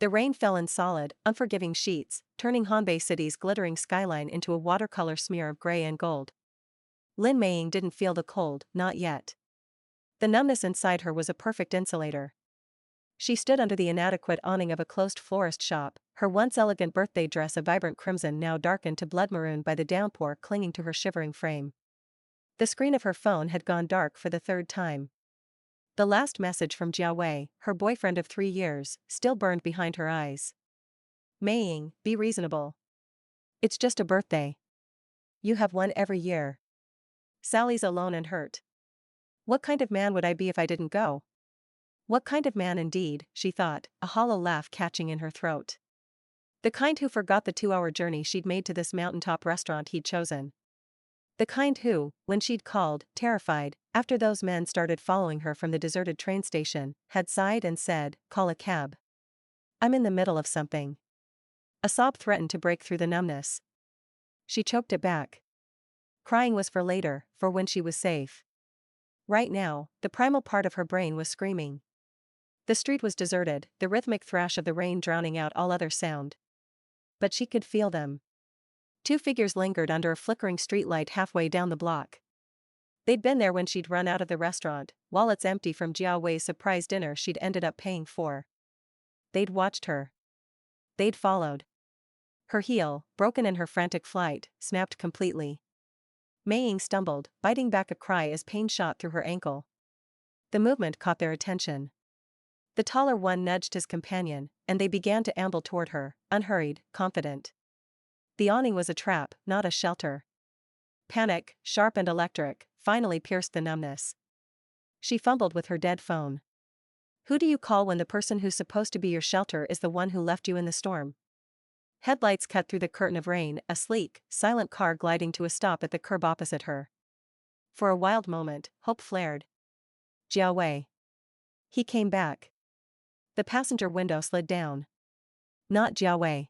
The rain fell in solid, unforgiving sheets, turning Hanbei City's glittering skyline into a watercolor smear of gray and gold. Lin Meiying didn't feel the cold, not yet. The numbness inside her was a perfect insulator. She stood under the inadequate awning of a closed florist shop, her once elegant birthday dress of vibrant crimson now darkened to blood maroon by the downpour clinging to her shivering frame. The screen of her phone had gone dark for the third time. The last message from Jia Wei, her boyfriend of 3 years, still burned behind her eyes. Meiying, be reasonable. It's just a birthday. You have one every year. Sally's alone and hurt. What kind of man would I be if I didn't go? What kind of man indeed, she thought, a hollow laugh catching in her throat. The kind who forgot the 2-hour journey she'd made to this mountaintop restaurant he'd chosen. The kind who, when she'd called, terrified, after those men started following her from the deserted train station, had sighed and said, "Call a cab. I'm in the middle of something." A sob threatened to break through the numbness. She choked it back. Crying was for later, for when she was safe. Right now, the primal part of her brain was screaming. The street was deserted, the rhythmic thrash of the rain drowning out all other sound. But she could feel them. 2 figures lingered under a flickering streetlight halfway down the block. They'd been there when she'd run out of the restaurant, wallets empty from Jia Wei's surprise dinner she'd ended up paying for. They'd watched her. They'd followed. Her heel, broken in her frantic flight, snapped completely. Meiying stumbled, biting back a cry as pain shot through her ankle. The movement caught their attention. The taller one nudged his companion, and they began to amble toward her, unhurried, confident. The awning was a trap, not a shelter. Panic, sharp and electric, finally pierced the numbness. She fumbled with her dead phone. Who do you call when the person who's supposed to be your shelter is the one who left you in the storm? Headlights cut through the curtain of rain, a sleek, silent car gliding to a stop at the curb opposite her. For a wild moment, hope flared. Jia Wei. He came back. The passenger window slid down. Not Jia Wei.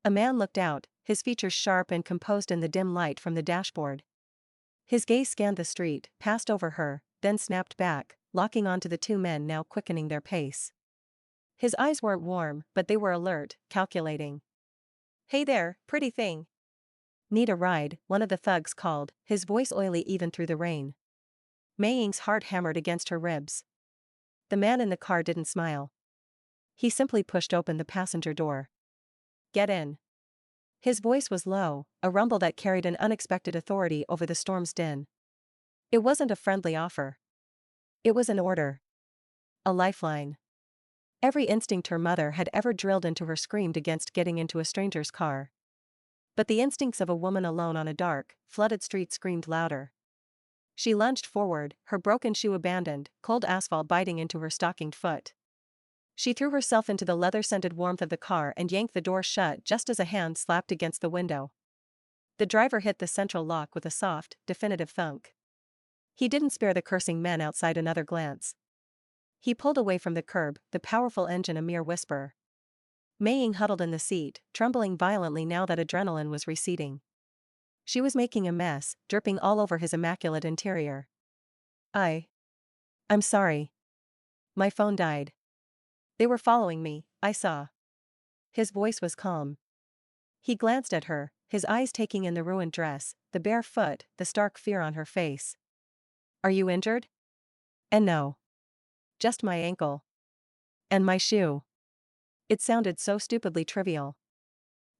A man looked out, his features sharp and composed in the dim light from the dashboard. His gaze scanned the street, passed over her, then snapped back, locking onto the 2 men now quickening their pace. His eyes weren't warm, but they were alert, calculating. "Hey there, pretty thing. Need a ride?" one of the thugs called, his voice oily even through the rain. Meiying's heart hammered against her ribs. The man in the car didn't smile. He simply pushed open the passenger door. "Get in." His voice was low, a rumble that carried an unexpected authority over the storm's din. It wasn't a friendly offer. It was an order. A lifeline. Every instinct her mother had ever drilled into her screamed against getting into a stranger's car. But the instincts of a woman alone on a dark, flooded street screamed louder. She lunged forward, her broken shoe abandoned, cold asphalt biting into her stockinged foot. She threw herself into the leather-scented warmth of the car and yanked the door shut just as a hand slapped against the window. The driver hit the central lock with a soft, definitive thunk. He didn't spare the cursing men outside another glance. He pulled away from the curb, the powerful engine a mere whisper. Meiying huddled in the seat, trembling violently now that adrenaline was receding. She was making a mess, dripping all over his immaculate interior. I'm sorry. My phone died. They were following me, I saw." His voice was calm. He glanced at her, his eyes taking in the ruined dress, the bare foot, the stark fear on her face. "Are you injured?" "And no. Just my ankle. And my shoe." It sounded so stupidly trivial.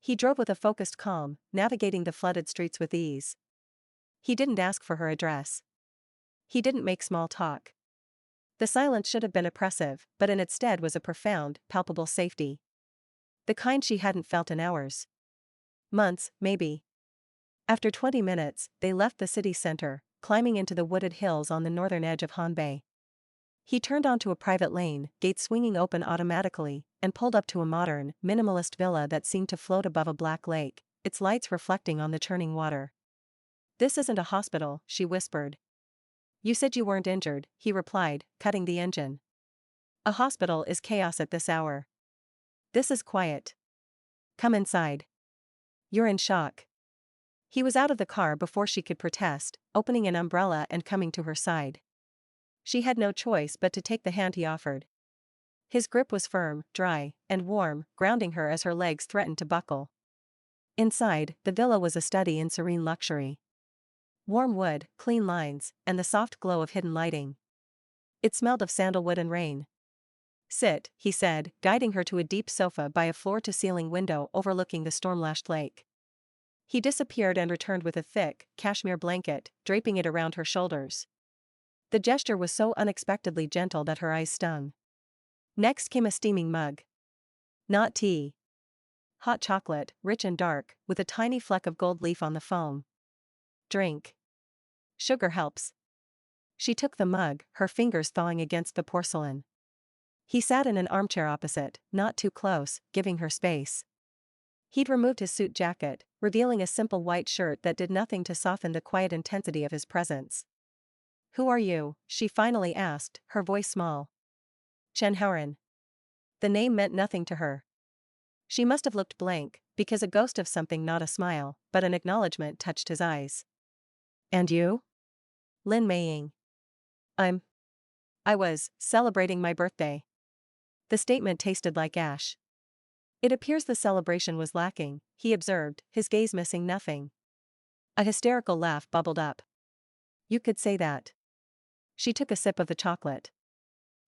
He drove with a focused calm, navigating the flooded streets with ease. He didn't ask for her address. He didn't make small talk. The silence should have been oppressive, but in its stead was a profound, palpable safety. The kind she hadn't felt in hours. Months, maybe. After 20 minutes, they left the city center, climbing into the wooded hills on the northern edge of Hanbei. He turned onto a private lane, gates swinging open automatically, and pulled up to a modern, minimalist villa that seemed to float above a black lake, its lights reflecting on the churning water. "This isn't a hospital," she whispered. "You said you weren't injured," he replied, cutting the engine. "A hospital is chaos at this hour. This is quiet. Come inside. You're in shock." He was out of the car before she could protest, opening an umbrella and coming to her side. She had no choice but to take the hand he offered. His grip was firm, dry, and warm, grounding her as her legs threatened to buckle. Inside, the villa was a study in serene luxury. Warm wood, clean lines, and the soft glow of hidden lighting. It smelled of sandalwood and rain. "Sit," he said, guiding her to a deep sofa by a floor-to-ceiling window overlooking the storm-lashed lake. He disappeared and returned with a thick, cashmere blanket, draping it around her shoulders. The gesture was so unexpectedly gentle that her eyes stung. Next came a steaming mug. Not tea. Hot chocolate, rich and dark, with a tiny fleck of gold leaf on the foam. "Drink. Sugar helps." She took the mug, her fingers thawing against the porcelain. He sat in an armchair opposite, not too close, giving her space. He'd removed his suit jacket, revealing a simple white shirt that did nothing to soften the quiet intensity of his presence. "Who are you?" she finally asked, her voice small. "Chen Hauren." The name meant nothing to her. She must have looked blank, because a ghost of something, not a smile, but an acknowledgement, touched his eyes. "And you?" "Lin Meiying. I was celebrating my birthday." The statement tasted like ash. "It appears the celebration was lacking," he observed, his gaze missing nothing. A hysterical laugh bubbled up. "You could say that." She took a sip of the chocolate.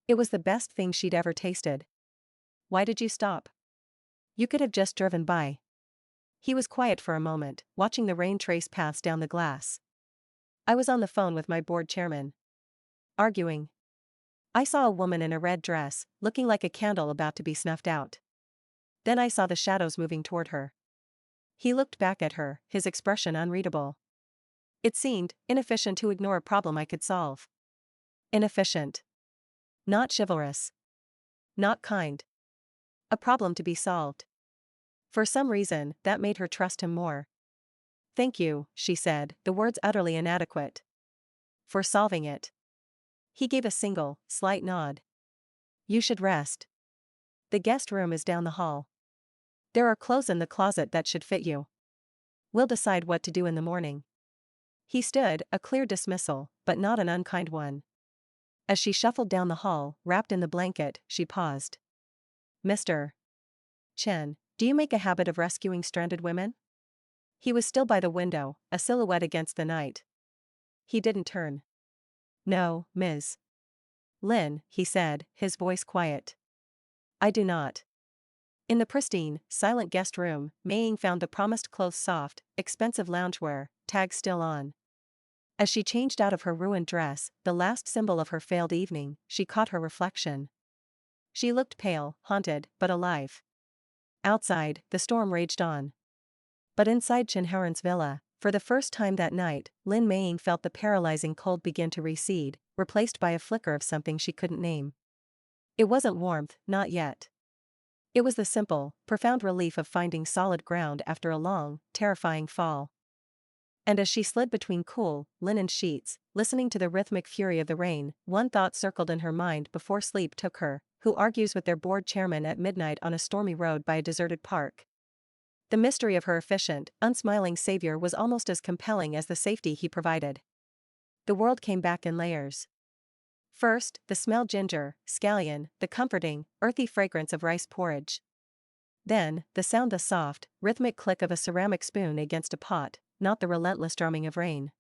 It was the best thing she'd ever tasted. "Why did you stop? You could have just driven by." He was quiet for a moment, watching the rain trace paths down the glass. "I was on the phone with my board chairman. Arguing. I saw a woman in a red dress, looking like a candle about to be snuffed out. Then I saw the shadows moving toward her." He looked back at her, his expression unreadable. "It seemed inefficient to ignore a problem I could solve." Inefficient. Not chivalrous. Not kind. A problem to be solved. For some reason, that made her trust him more. "Thank you," she said, the words utterly inadequate. "For solving it." He gave a single, slight nod. "You should rest. The guest room is down the hall. There are clothes in the closet that should fit you. We'll decide what to do in the morning." He stood, a clear dismissal, but not an unkind one. As she shuffled down the hall, wrapped in the blanket, she paused. "Mr. Chen, do you make a habit of rescuing stranded women?" He was still by the window, a silhouette against the night. He didn't turn. "No, Ms. Lin," he said, his voice quiet. "I do not." In the pristine, silent guest room, Meiying found the promised clothes soft, expensive loungewear, tags still on. As she changed out of her ruined dress, the last symbol of her failed evening, she caught her reflection. She looked pale, haunted, but alive. Outside, the storm raged on. But inside Chen Hauren's villa, for the first time that night, Lin Meiying felt the paralyzing cold begin to recede, replaced by a flicker of something she couldn't name. It wasn't warmth, not yet. It was the simple, profound relief of finding solid ground after a long, terrifying fall. And as she slid between cool, linen sheets, listening to the rhythmic fury of the rain, one thought circled in her mind before sleep took her: who argues with their board chairman at midnight on a stormy road by a deserted park? The mystery of her efficient, unsmiling savior was almost as compelling as the safety he provided. The world came back in layers. First, the smell: ginger, scallion, the comforting, earthy fragrance of rice porridge. Then, the sound: the soft, rhythmic click of a ceramic spoon against a pot, not the relentless drumming of rain.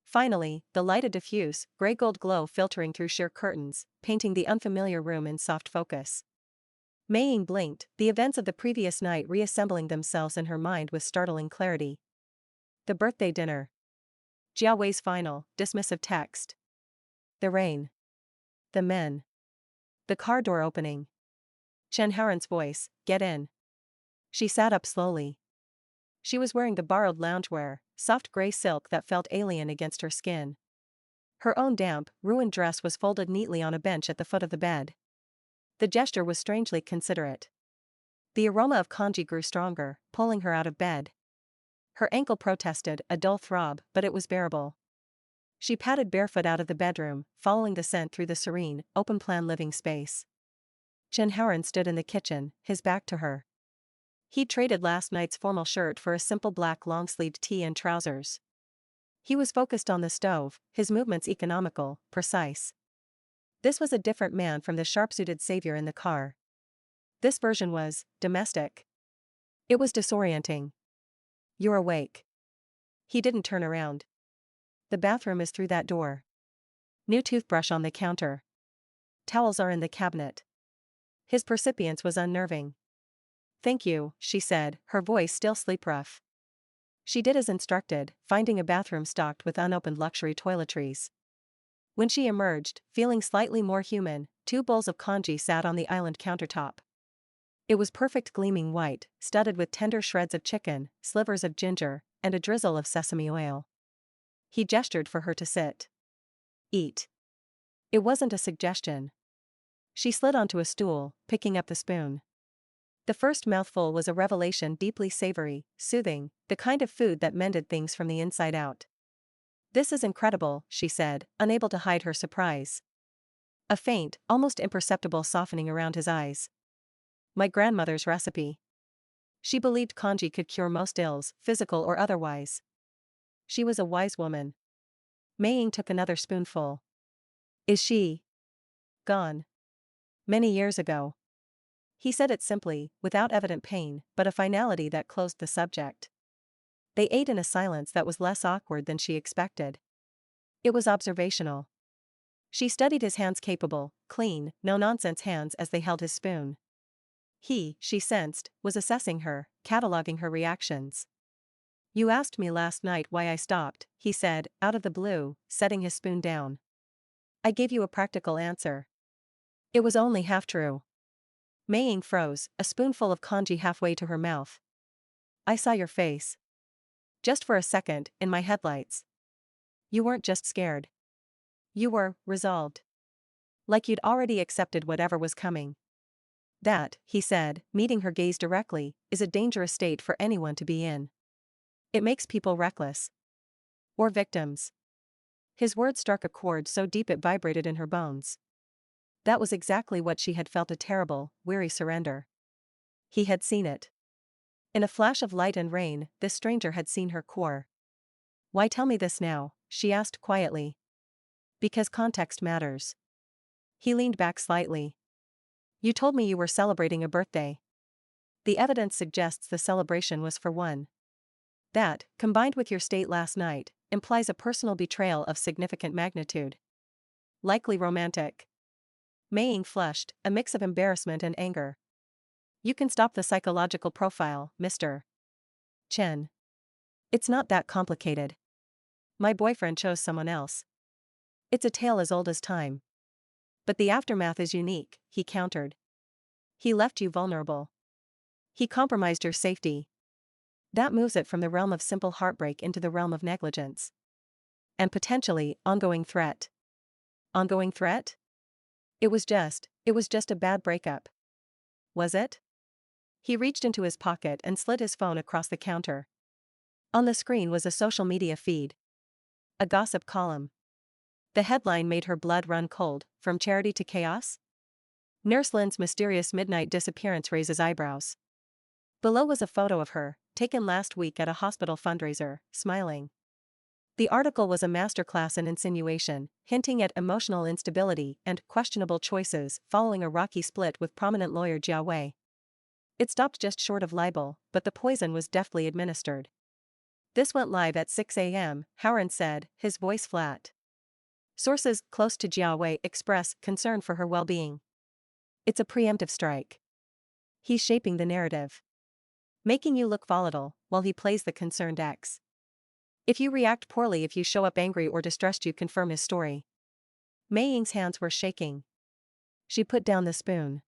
Finally, the light: a diffuse, gray-gold glow filtering through sheer curtains, painting the unfamiliar room in soft focus. Meiying blinked, the events of the previous night reassembling themselves in her mind with startling clarity. The birthday dinner. Jia Wei's final, dismissive text. The rain. The men. The car door opening. Chen Hauren's voice: "Get in." She sat up slowly. She was wearing the borrowed loungewear, soft gray silk that felt alien against her skin. Her own damp, ruined dress was folded neatly on a bench at the foot of the bed. The gesture was strangely considerate. The aroma of congee grew stronger, pulling her out of bed. Her ankle protested, a dull throb, but it was bearable. She padded barefoot out of the bedroom, following the scent through the serene, open-plan living space. Chen Hauren stood in the kitchen, his back to her. He'd traded last night's formal shirt for a simple black long-sleeved tee and trousers. He was focused on the stove, his movements economical, precise. This was a different man from the sharp-suited savior in the car. This version was domestic. It was disorienting. You're awake. He didn't turn around. The bathroom is through that door. New toothbrush on the counter. Towels are in the cabinet. His percipience was unnerving. Thank you, she said, her voice still sleep-rough. She did as instructed, finding a bathroom stocked with unopened luxury toiletries. When she emerged, feeling slightly more human, 2 bowls of congee sat on the island countertop. It was perfect gleaming white, studded with tender shreds of chicken, slivers of ginger, and a drizzle of sesame oil. He gestured for her to sit. Eat. It wasn't a suggestion. She slid onto a stool, picking up the spoon. The first mouthful was a revelation, deeply savory, soothing, the kind of food that mended things from the inside out. This is incredible, she said, unable to hide her surprise. A faint, almost imperceptible softening around his eyes. My grandmother's recipe. She believed congee could cure most ills, physical or otherwise. She was a wise woman. Mei took another spoonful. Is she gone? Many years ago. He said it simply, without evident pain, but a finality that closed the subject. They ate in a silence that was less awkward than she expected. It was observational. She studied his hands, capable, clean, no-nonsense hands as they held his spoon. He, she sensed, was assessing her, cataloging her reactions. You asked me last night why I stopped, he said, out of the blue, setting his spoon down. I gave you a practical answer. It was only half true. Mei froze, a spoonful of congee halfway to her mouth. I saw your face. Just for a second, in my headlights. You weren't just scared. You were resolved. Like you'd already accepted whatever was coming. That, he said, meeting her gaze directly, is a dangerous state for anyone to be in. It makes people reckless. Or victims. His words struck a chord so deep it vibrated in her bones. That was exactly what she had felt, a terrible, weary surrender. He had seen it. In a flash of light and rain, this stranger had seen her core. Why tell me this now? She asked quietly. Because context matters. He leaned back slightly. You told me you were celebrating a birthday. The evidence suggests the celebration was for one. That, combined with your state last night, implies a personal betrayal of significant magnitude. Likely romantic. Mei flushed, a mix of embarrassment and anger. You can stop the psychological profile, Mr. Chen. It's not that complicated. My boyfriend chose someone else. It's a tale as old as time. But the aftermath is unique, he countered. He left you vulnerable. He compromised your safety. That moves it from the realm of simple heartbreak into the realm of negligence. And potentially, ongoing threat. Ongoing threat? It was just a bad breakup. Was it? He reached into his pocket and slid his phone across the counter. On the screen was a social media feed. A gossip column. The headline made her blood run cold, from charity to chaos? Nurse Lynn's mysterious midnight disappearance raises eyebrows. Below was a photo of her, taken last week at a hospital fundraiser, smiling. The article was a masterclass in insinuation, hinting at emotional instability and questionable choices following a rocky split with prominent lawyer Jia Wei. It stopped just short of libel, but the poison was deftly administered. This went live at 6 a.m., Howard said, his voice flat. Sources close to Jia Wei express concern for her well-being. It's a preemptive strike. He's shaping the narrative. Making you look volatile, while he plays the concerned ex. If you react poorly, if you show up angry or distressed, you confirm his story. Mei Ying's hands were shaking. She put down the spoon.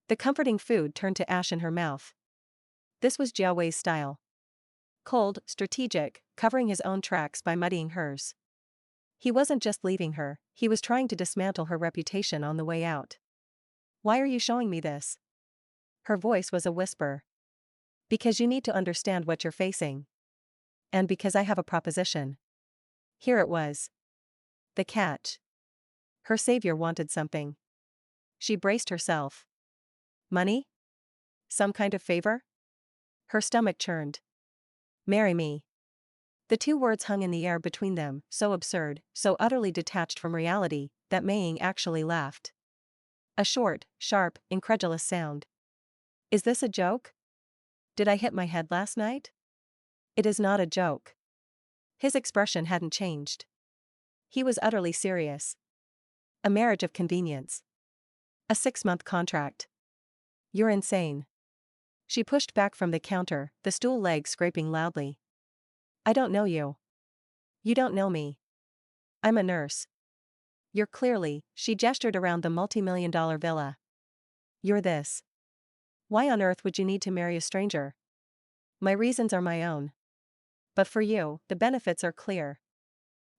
The comforting food turned to ash in her mouth. This was Jia Wei's style. Cold, strategic, covering his own tracks by muddying hers. He wasn't just leaving her, he was trying to dismantle her reputation on the way out. Why are you showing me this? Her voice was a whisper. Because you need to understand what you're facing. And because I have a proposition. Here it was. The catch. Her savior wanted something. She braced herself. Money? Some kind of favor? Her stomach churned. Marry me. The two words hung in the air between them, so absurd, so utterly detached from reality, that Maying actually laughed. A short, sharp, incredulous sound. Is this a joke? Did I hit my head last night? It is not a joke. His expression hadn't changed. He was utterly serious. A marriage of convenience. A 6-month contract. You're insane. She pushed back from the counter, the stool leg scraping loudly. I don't know you. You don't know me. I'm a nurse. You're clearly, she gestured around the multi-million-dollar villa. You're this. Why on earth would you need to marry a stranger? My reasons are my own. But for you, the benefits are clear.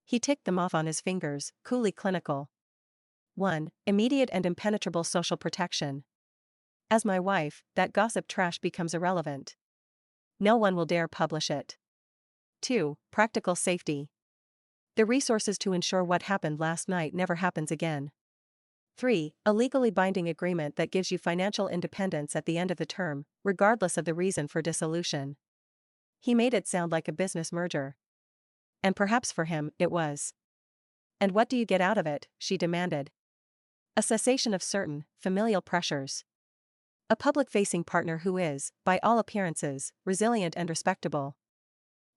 He ticked them off on his fingers, coolly clinical. 1. Immediate and impenetrable social protection. As my wife, that gossip trash becomes irrelevant. No one will dare publish it. 2. Practical safety. The resources to ensure what happened last night never happens again. 3. A legally binding agreement that gives you financial independence at the end of the term, regardless of the reason for dissolution. He made it sound like a business merger. And perhaps for him, it was. And what do you get out of it? She demanded. A cessation of certain, familial pressures. A public-facing partner who is, by all appearances, resilient and respectable.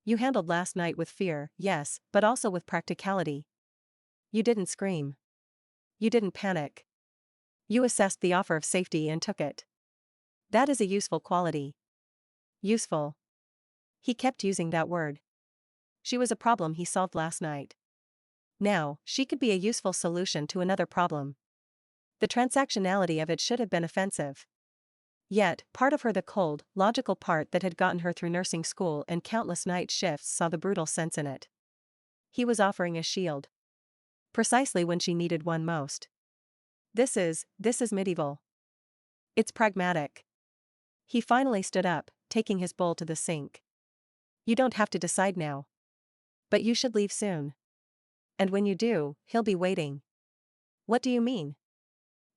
You handled last night with fear, yes, but also with practicality. You didn't scream. You didn't panic. You assessed the offer of safety and took it. That is a useful quality. Useful. He kept using that word. She was a problem he solved last night. Now, she could be a useful solution to another problem. The transactionality of it should have been offensive. Yet, part of her, the cold, logical part that had gotten her through nursing school and countless night shifts, saw the brutal sense in it. He was offering a shield. Precisely when she needed one most. This is medieval. It's pragmatic. He finally stood up, taking his bowl to the sink. You don't have to decide now. But you should leave soon. And when you do, he'll be waiting. What do you mean?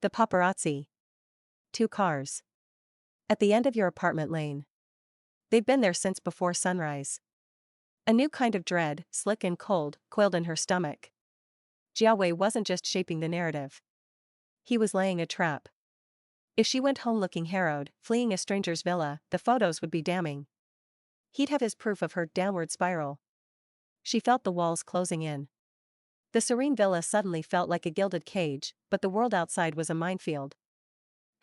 The paparazzi. 2 cars. At the end of your apartment lane. They've been there since before sunrise. A new kind of dread, slick and cold, coiled in her stomach. Jiawei wasn't just shaping the narrative. He was laying a trap. If she went home looking harrowed, fleeing a stranger's villa, the photos would be damning. He'd have his proof of her downward spiral. She felt the walls closing in. The serene villa suddenly felt like a gilded cage, but the world outside was a minefield.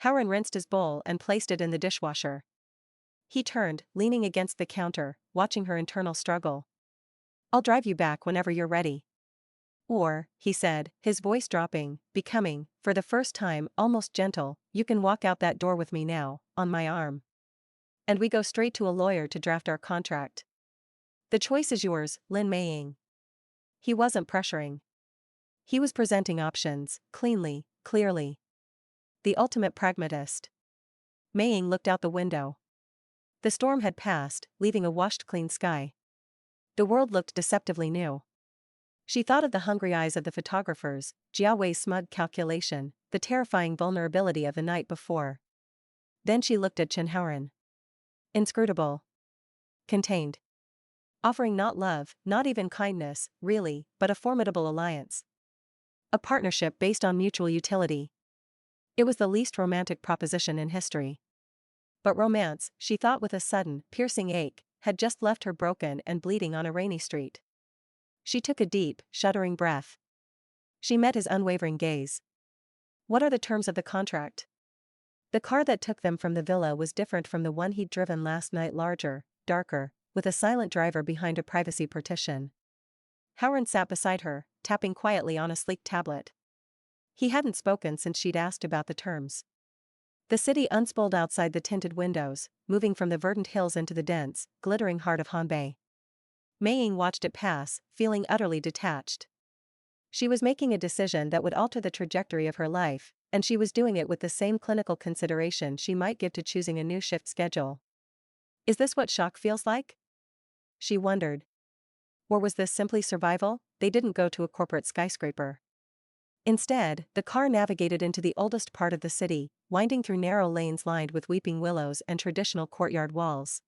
Howren rinsed his bowl and placed it in the dishwasher. He turned, leaning against the counter, watching her internal struggle. I'll drive you back whenever you're ready. Or, he said, his voice dropping, becoming, for the first time, almost gentle, you can walk out that door with me now, on my arm. And we go straight to a lawyer to draft our contract. The choice is yours, Lin Maying. He wasn't pressuring. He was presenting options, cleanly, clearly. The ultimate pragmatist. Maying looked out the window. The storm had passed, leaving a washed clean sky. The world looked deceptively new. She thought of the hungry eyes of the photographers, Jiawei's smug calculation, the terrifying vulnerability of the night before. Then she looked at Chen Howren. Inscrutable. Contained. Offering not love, not even kindness, really, but a formidable alliance. A partnership based on mutual utility. It was the least romantic proposition in history. But romance, she thought with a sudden, piercing ache, had just left her broken and bleeding on a rainy street. She took a deep, shuddering breath. She met his unwavering gaze. What are the terms of the contract? The car that took them from the villa was different from the one he'd driven last night, larger, darker, with a silent driver behind a privacy partition. Howren sat beside her, tapping quietly on a sleek tablet. He hadn't spoken since she'd asked about the terms. The city unspooled outside the tinted windows, moving from the verdant hills into the dense, glittering heart of Hanbei. Maying watched it pass, feeling utterly detached. She was making a decision that would alter the trajectory of her life, and she was doing it with the same clinical consideration she might give to choosing a new shift schedule. Is this what shock feels like? She wondered. Or was this simply survival? They didn't go to a corporate skyscraper. Instead, the car navigated into the oldest part of the city, winding through narrow lanes lined with weeping willows and traditional courtyard walls.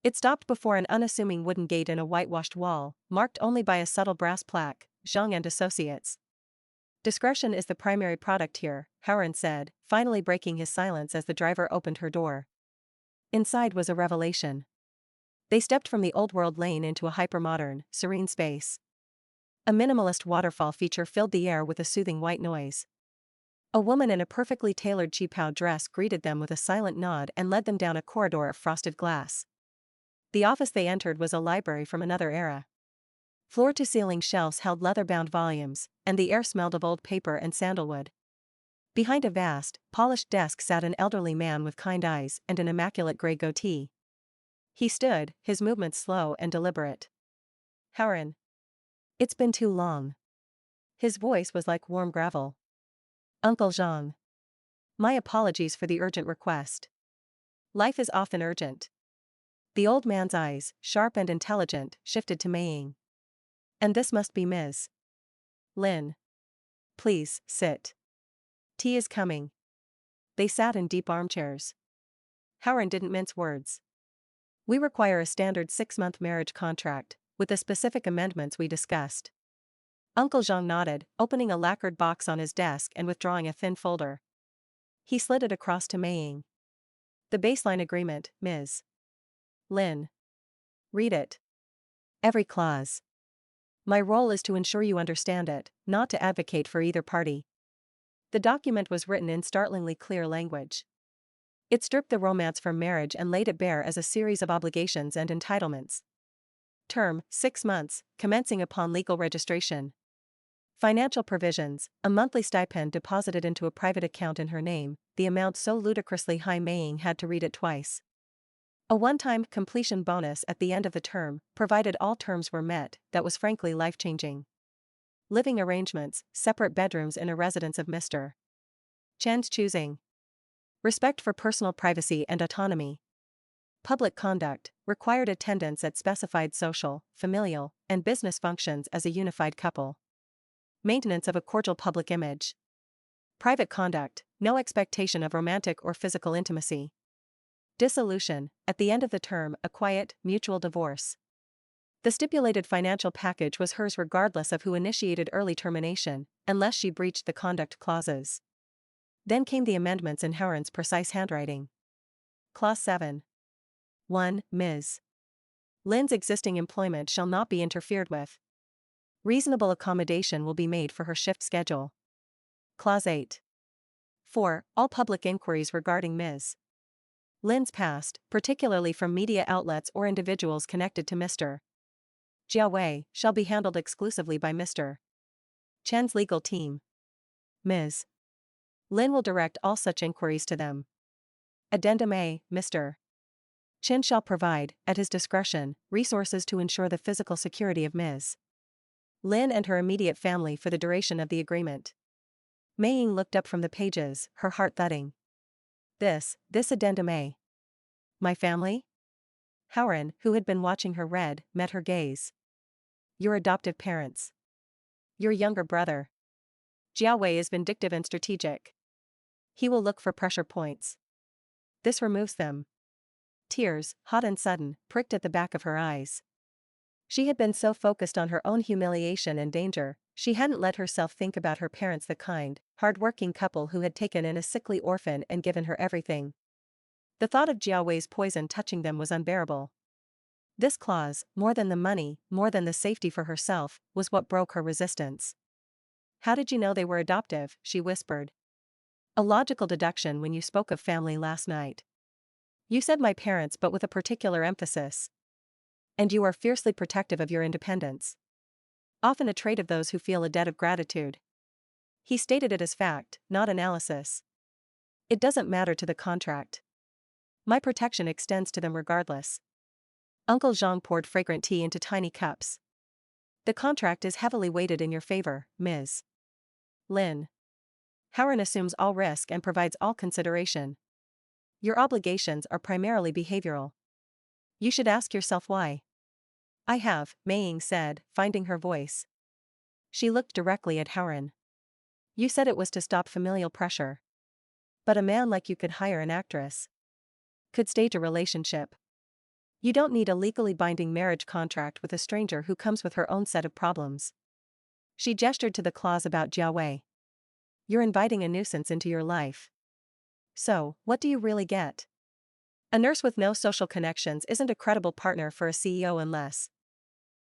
It stopped before an unassuming wooden gate in a whitewashed wall, marked only by a subtle brass plaque, Zhang and Associates. Discretion is the primary product here, Howard said, finally breaking his silence as the driver opened her door. Inside was a revelation. They stepped from the old-world lane into a hyper-modern, serene space. A minimalist waterfall feature filled the air with a soothing white noise. A woman in a perfectly tailored cheapao dress greeted them with a silent nod and led them down a corridor of frosted glass. The office they entered was a library from another era. Floor-to-ceiling shelves held leather-bound volumes, and the air smelled of old paper and sandalwood. Behind a vast, polished desk sat an elderly man with kind eyes and an immaculate gray goatee. He stood, his movements slow and deliberate. "Howard. It's been too long." His voice was like warm gravel. "Uncle Jean. My apologies for the urgent request. Life is often urgent." The old man's eyes, sharp and intelligent, shifted to Maying. "And this must be Ms. Lin. Please, sit. Tea is coming." They sat in deep armchairs. Howard didn't mince words. "We require a standard 6-month marriage contract, with the specific amendments we discussed." Uncle Jean nodded, opening a lacquered box on his desk and withdrawing a thin folder. He slid it across to Maying. "The baseline agreement, Ms. Lin. Read it. Every clause. My role is to ensure you understand it, not to advocate for either party." The document was written in startlingly clear language. It stripped the romance from marriage and laid it bare as a series of obligations and entitlements. Term, 6 months, commencing upon legal registration. Financial provisions, a monthly stipend deposited into a private account in her name, the amount so ludicrously high Maying had to read it twice. A one-time completion bonus at the end of the term, provided all terms were met, that was frankly life-changing. Living arrangements, separate bedrooms in a residence of Mr. Chen's choosing. Respect for personal privacy and autonomy. Public conduct, required attendance at specified social, familial, and business functions as a unified couple. Maintenance of a cordial public image. Private conduct, no expectation of romantic or physical intimacy. Dissolution, at the end of the term, a quiet, mutual divorce. The stipulated financial package was hers regardless of who initiated early termination, unless she breached the conduct clauses. Then came the amendments in Howard's precise handwriting. Clause 7. 1. Ms. Lin's existing employment shall not be interfered with. Reasonable accommodation will be made for her shift schedule. Clause 8. 4. All public inquiries regarding Ms. Lin's past, particularly from media outlets or individuals connected to Mr. Jiawei, shall be handled exclusively by Mr. Chen's legal team. Ms. Lin will direct all such inquiries to them. Addendum A. Mr. Chen shall provide, at his discretion, resources to ensure the physical security of Ms. Lin and her immediate family for the duration of the agreement. Maying looked up from the pages, her heart thudding. This Addendum A. My family? Howard, who had been watching her read, met her gaze. Your adoptive parents. Your younger brother. Jiawei is vindictive and strategic. He will look for pressure points. This removes them. Tears, hot and sudden, pricked at the back of her eyes. She had been so focused on her own humiliation and danger, she hadn't let herself think about her parents, the kind, hard-working couple who had taken in a sickly orphan and given her everything. The thought of Jiawei's poison touching them was unbearable. This clause, more than the money, more than the safety for herself, was what broke her resistance. How did you know they were adoptive? She whispered. A logical deduction when you spoke of family last night. You said my parents, but with a particular emphasis. And you are fiercely protective of your independence. Often a trait of those who feel a debt of gratitude. He stated it as fact, not analysis. It doesn't matter to the contract. My protection extends to them regardless. Uncle Jean poured fragrant tea into tiny cups. The contract is heavily weighted in your favor, Ms. Lin. Howard assumes all risk and provides all consideration. Your obligations are primarily behavioral. You should ask yourself why. I have, Maying said, finding her voice. She looked directly at Howard. You said it was to stop familial pressure. But a man like you could hire an actress. Could stage a relationship. You don't need a legally binding marriage contract with a stranger who comes with her own set of problems. She gestured to the clause about Jiawei. you're inviting a nuisance into your life. So, what do you really get? A nurse with no social connections isn't a credible partner for a CEO unless.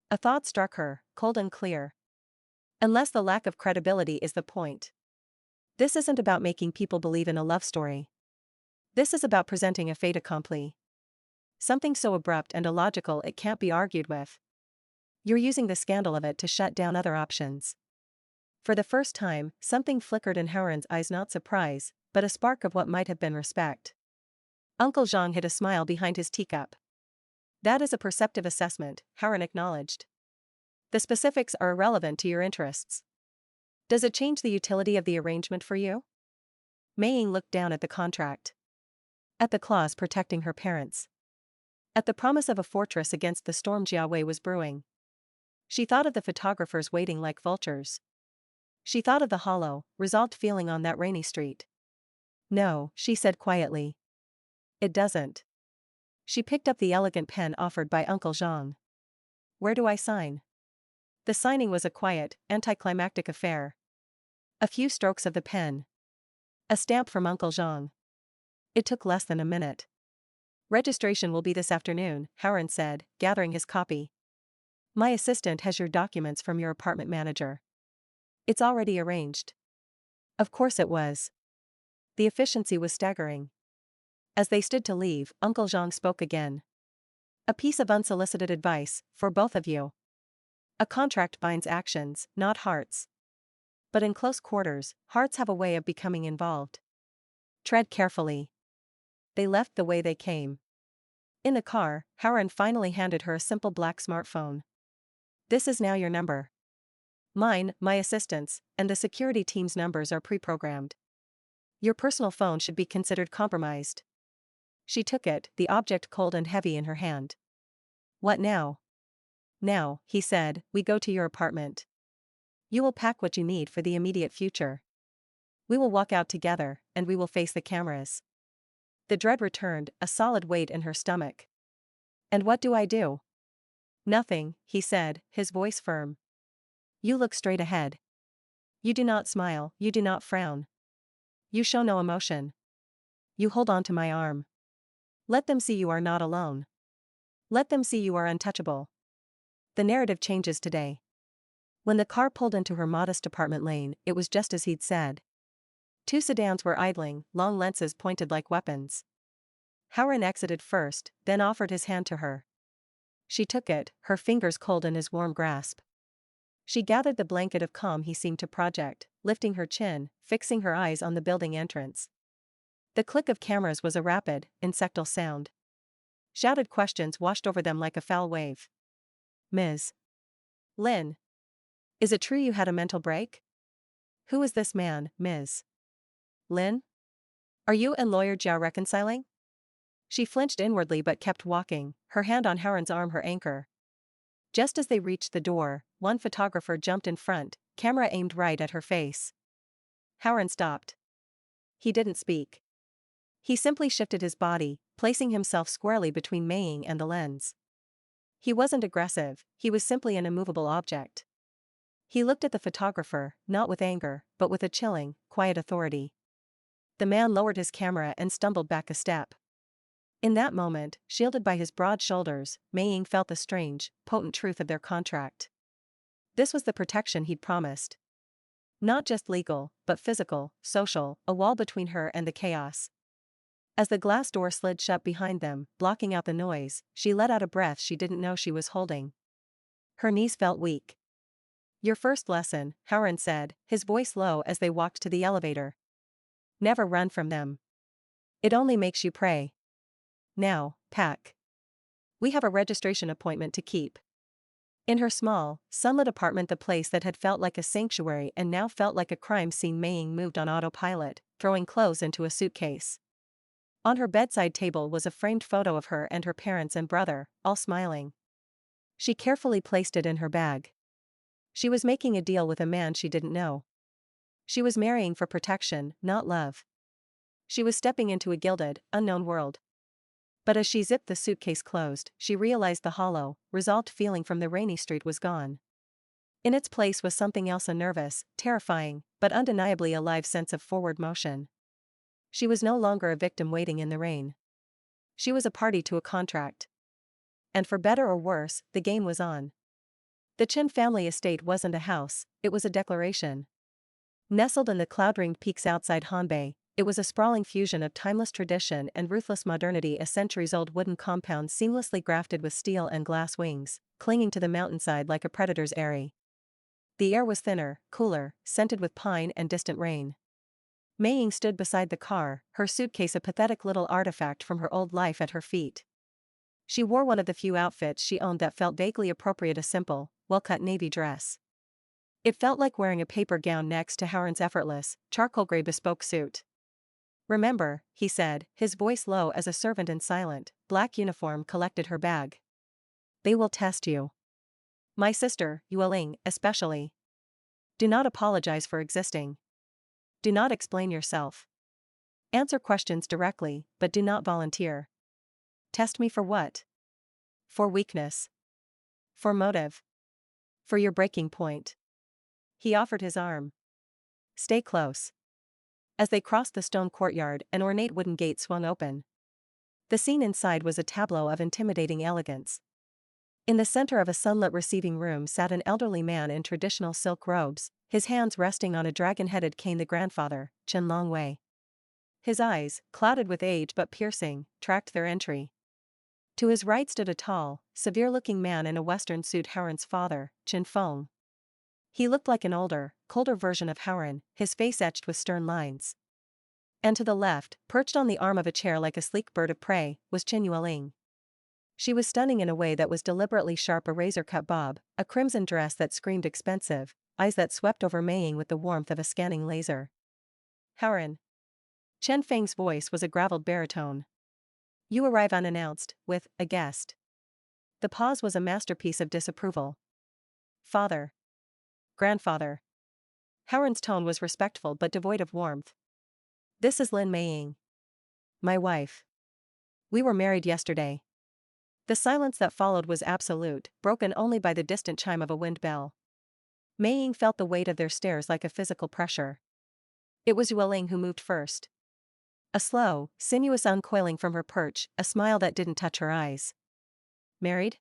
A thought struck her, cold and clear. Unless the lack of credibility is the point. This isn't about making people believe in a love story. This is about presenting a fait accompli. Something so abrupt and illogical it can't be argued with. You're using the scandal of it to shut down other options. For the first time, something flickered in Howard's eyes, not surprise, but a spark of what might have been respect. Uncle Jean hid a smile behind his teacup. That is a perceptive assessment, Howard acknowledged. The specifics are irrelevant to your interests. Does it change the utility of the arrangement for you? Mei Ying looked down at the contract. At the clause protecting her parents. At the promise of a fortress against the storm Jiawei was brewing. She thought of the photographers waiting like vultures. She thought of the hollow, resolved feeling on that rainy street. No, she said quietly. It doesn't. She picked up the elegant pen offered by Uncle Jean. Where do I sign? The signing was a quiet, anticlimactic affair. A few strokes of the pen. A stamp from Uncle Jean. It took less than a minute. Registration will be this afternoon, Howard said, gathering his copy. My assistant has your documents from your apartment manager. It's already arranged. Of course it was. The efficiency was staggering. As they stood to leave, Uncle Jean spoke again. A piece of unsolicited advice, for both of you. A contract binds actions, not hearts. But in close quarters, hearts have a way of becoming involved. Tread carefully. They left the way they came. In the car, Howard finally handed her a simple black smartphone. This is now your number. Mine, my assistant's, and the security team's numbers are pre-programmed. Your personal phone should be considered compromised. She took it, the object cold and heavy in her hand. What now? Now, he said, we go to your apartment. You will pack what you need for the immediate future. We will walk out together, and we will face the cameras. The dread returned, a solid weight in her stomach. And what do I do? Nothing, he said, his voice firm. You look straight ahead. You do not smile, you do not frown. You show no emotion. You hold on to my arm. Let them see you are not alone. Let them see you are untouchable. The narrative changes today. When the car pulled into her modest apartment lane, it was just as he'd said. Two sedans were idling, long lenses pointed like weapons. Howard exited first, then offered his hand to her. She took it, her fingers cold in his warm grasp. She gathered the blanket of calm he seemed to project, lifting her chin, fixing her eyes on the building entrance. The click of cameras was a rapid, insectal sound. Shouted questions washed over them like a foul wave. Ms. Lin. Is it true you had a mental break? Who is this man, Ms. Lin? Are you and lawyer Jiao reconciling? She flinched inwardly but kept walking, her hand on Howard's arm her anchor. Just as they reached the door, one photographer jumped in front, camera aimed right at her face. Howard stopped. He didn't speak. He simply shifted his body, placing himself squarely between Mei Ying and the lens. He wasn't aggressive, he was simply an immovable object. He looked at the photographer, not with anger, but with a chilling, quiet authority. The man lowered his camera and stumbled back a step. In that moment, shielded by his broad shoulders, Mei Ying felt the strange, potent truth of their contract. This was the protection he'd promised. Not just legal, but physical, social, a wall between her and the chaos. As the glass door slid shut behind them, blocking out the noise, she let out a breath she didn't know she was holding. Her knees felt weak. Your first lesson, Howard said, his voice low as they walked to the elevator. Never run from them. It only makes you pray. Now, pack. We have a registration appointment to keep. In her small, sunlit apartment, the place that had felt like a sanctuary and now felt like a crime scene, Mei Ying moved on autopilot, throwing clothes into a suitcase. On her bedside table was a framed photo of her and her parents and brother, all smiling. She carefully placed it in her bag. She was making a deal with a man she didn't know. She was marrying for protection, not love. She was stepping into a gilded, unknown world. But as she zipped the suitcase closed, she realized the hollow, resolved feeling from the rainy street was gone. In its place was something else, a nervous, terrifying, but undeniably a live sense of forward motion. She was no longer a victim waiting in the rain. She was a party to a contract. And for better or worse, the game was on. The Chen family estate wasn't a house, it was a declaration. Nestled in the cloud-ringed peaks outside Hanbei, it was a sprawling fusion of timeless tradition and ruthless modernity, a centuries-old wooden compound seamlessly grafted with steel and glass wings, clinging to the mountainside like a predator's eyrie. The air was thinner, cooler, scented with pine and distant rain. Mei Ying stood beside the car, her suitcase a pathetic little artifact from her old life at her feet. She wore one of the few outfits she owned that felt vaguely appropriate, a simple, well-cut navy dress. It felt like wearing a paper gown next to Howard's effortless, charcoal gray bespoke suit. "Remember," he said, his voice low as a servant in silent, black uniform collected her bag. "They will test you. My sister, Yueling, especially. Do not apologize for existing. Do not explain yourself. Answer questions directly, but do not volunteer. Test me for what? For weakness. For motive. For your breaking point." He offered his arm. "Stay close." As they crossed the stone courtyard, an ornate wooden gate swung open. The scene inside was a tableau of intimidating elegance. In the center of a sunlit receiving room sat an elderly man in traditional silk robes, his hands resting on a dragon-headed cane, the grandfather, Chen Longwei. His eyes, clouded with age but piercing, tracked their entry. To his right stood a tall, severe-looking man in a western suit, Howren's father, Chen Feng. He looked like an older, colder version of Howren, his face etched with stern lines. And to the left, perched on the arm of a chair like a sleek bird of prey, was Chen Yueling. She was stunning in a way that was deliberately sharp, a razor-cut bob, a crimson dress that screamed expensive, eyes that swept over Mei Ying with the warmth of a scanning laser. "Howren." Chen Feng's voice was a graveled baritone. "You arrive unannounced, with a guest." The pause was a masterpiece of disapproval. "Father. Grandfather." Howren's tone was respectful but devoid of warmth. "This is Lin Mei Ying. My wife. We were married yesterday." The silence that followed was absolute, broken only by the distant chime of a wind bell. Mei Ying felt the weight of their stares like a physical pressure. It was Yueling who moved first. A slow, sinuous uncoiling from her perch, a smile that didn't touch her eyes. "Married?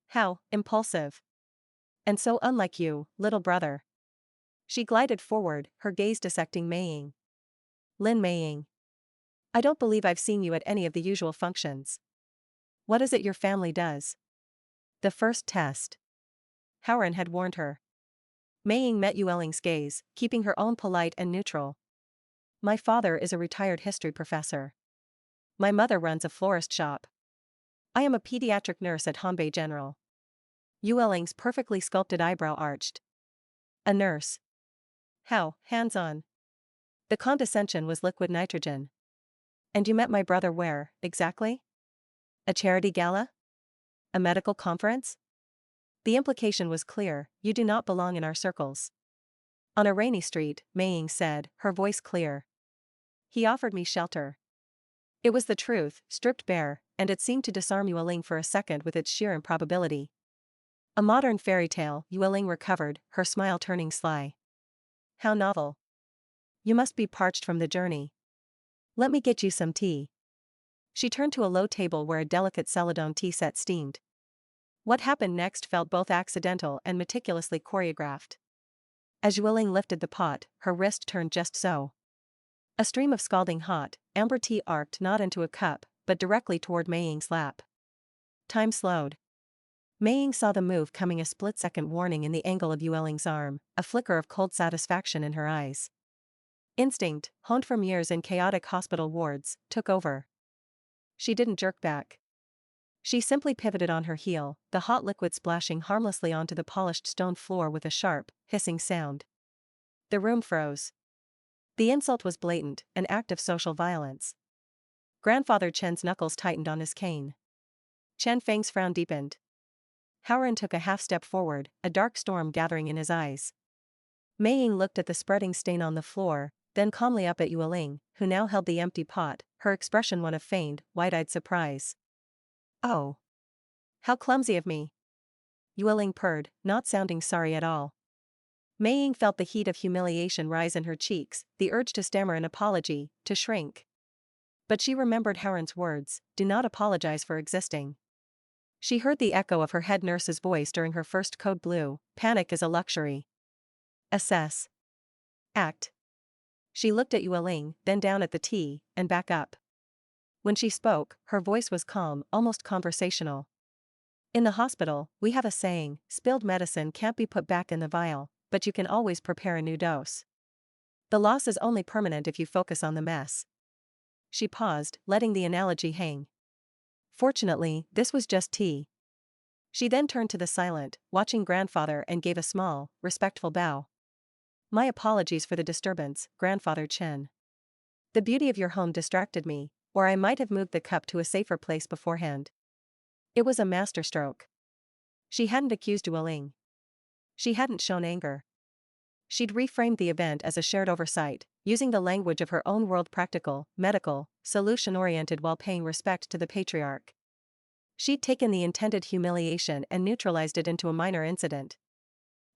How impulsive. And so unlike you, little brother." She glided forward, her gaze dissecting Mei Ying. "Lin Mei Ying. I don't believe I've seen you at any of the usual functions. What is it your family does?" The first test. Howren had warned her. Mei Ying met Yueling's gaze, keeping her own polite and neutral. "My father is a retired history professor. My mother runs a florist shop. I am a pediatric nurse at Hanbei General." Yueling's perfectly sculpted eyebrow arched. "A nurse? How hands-on?" The condescension was liquid nitrogen. "And you met my brother where, exactly? A charity gala? A medical conference?" The implication was clear: "You do not belong in our circles." "On a rainy street," Mei Ying said, her voice clear. "He offered me shelter." It was the truth, stripped bare, and it seemed to disarm Yueling for a second with its sheer improbability. "A modern fairy tale," Yueling recovered, her smile turning sly. "How novel. You must be parched from the journey. Let me get you some tea." She turned to a low table where a delicate celadon tea set steamed. What happened next felt both accidental and meticulously choreographed. As Yueling lifted the pot, her wrist turned just so. A stream of scalding hot, amber tea arced not into a cup, but directly toward Mei Ying's lap. Time slowed. Mei Ying saw the move coming, a split-second warning in the angle of Yueling's arm, a flicker of cold satisfaction in her eyes. Instinct, honed from years in chaotic hospital wards, took over. She didn't jerk back. She simply pivoted on her heel, the hot liquid splashing harmlessly onto the polished stone floor with a sharp, hissing sound. The room froze. The insult was blatant, an act of social violence. Grandfather Chen's knuckles tightened on his cane. Chen Feng's frown deepened. Howren took a half-step forward, a dark storm gathering in his eyes. Mei Ying looked at the spreading stain on the floor, then calmly up at Yueling, who now held the empty pot, her expression one of feigned, wide-eyed surprise. "Oh. How clumsy of me." Yueling purred, not sounding sorry at all. Mei Ying felt the heat of humiliation rise in her cheeks, the urge to stammer an apology, to shrink. But she remembered Haren's words, "Do not apologize for existing." She heard the echo of her head nurse's voice during her first code blue, "Panic is a luxury. Assess. Act." She looked at Yueling, then down at the tea, and back up. When she spoke, her voice was calm, almost conversational. "In the hospital, we have a saying, spilled medicine can't be put back in the vial, but you can always prepare a new dose. The loss is only permanent if you focus on the mess." She paused, letting the analogy hang. Fortunately, this was just tea. She then turned to the silent, watching grandfather and gave a small, respectful bow. "My apologies for the disturbance, Grandfather Chen. The beauty of your home distracted me, or I might have moved the cup to a safer place beforehand." It was a masterstroke. She hadn't accused Yueling. She hadn't shown anger. She'd reframed the event as a shared oversight, using the language of her own world, practical, medical, solution-oriented, while paying respect to the patriarch. She'd taken the intended humiliation and neutralized it into a minor incident.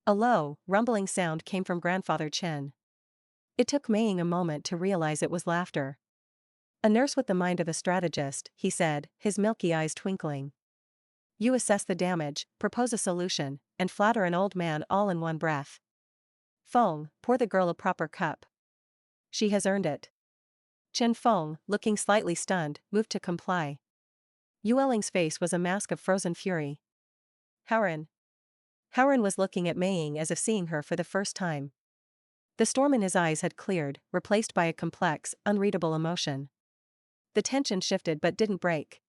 A low, rumbling sound came from Grandfather Chen. It took Mei Ying a moment to realize it was laughter. "A nurse with the mind of a strategist," he said, his milky eyes twinkling. "You assess the damage, propose a solution, and flatter an old man all in one breath. Feng, pour the girl a proper cup. She has earned it." Chen Feng, looking slightly stunned, moved to comply. Yueling's face was a mask of frozen fury. "Haren." Haren was looking at Mei Ying as if seeing her for the first time. The storm in his eyes had cleared, replaced by a complex, unreadable emotion. The tension shifted but didn't break.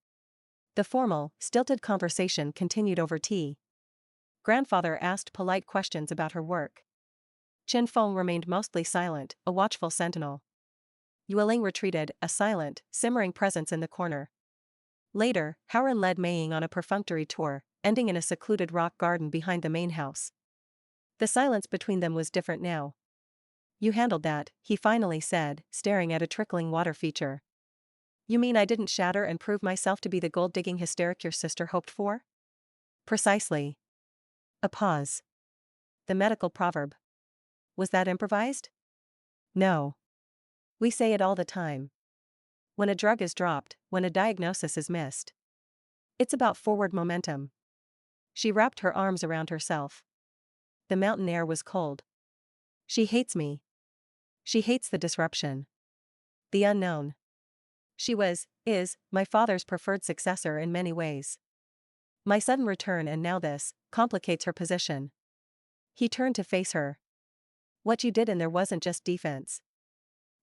The formal, stilted conversation continued over tea. Grandfather asked polite questions about her work. Chen Feng remained mostly silent, a watchful sentinel. Yueling retreated, a silent, simmering presence in the corner. Later, Haren led Mei Ying on a perfunctory tour, ending in a secluded rock garden behind the main house. The silence between them was different now. "You handled that," he finally said, staring at a trickling water feature. "You mean I didn't shatter and prove myself to be the gold-digging hysteric your sister hoped for?" "Precisely." A pause. The medical proverb. Was that improvised? No. We say it all the time. When a drug is dropped, when a diagnosis is missed. It's about forward momentum. She wrapped her arms around herself. The mountain air was cold. "She hates me. She hates the disruption. The unknown. She is, my father's preferred successor in many ways. My sudden return and now this, complicates her position." He turned to face her. "What you did in there wasn't just defense.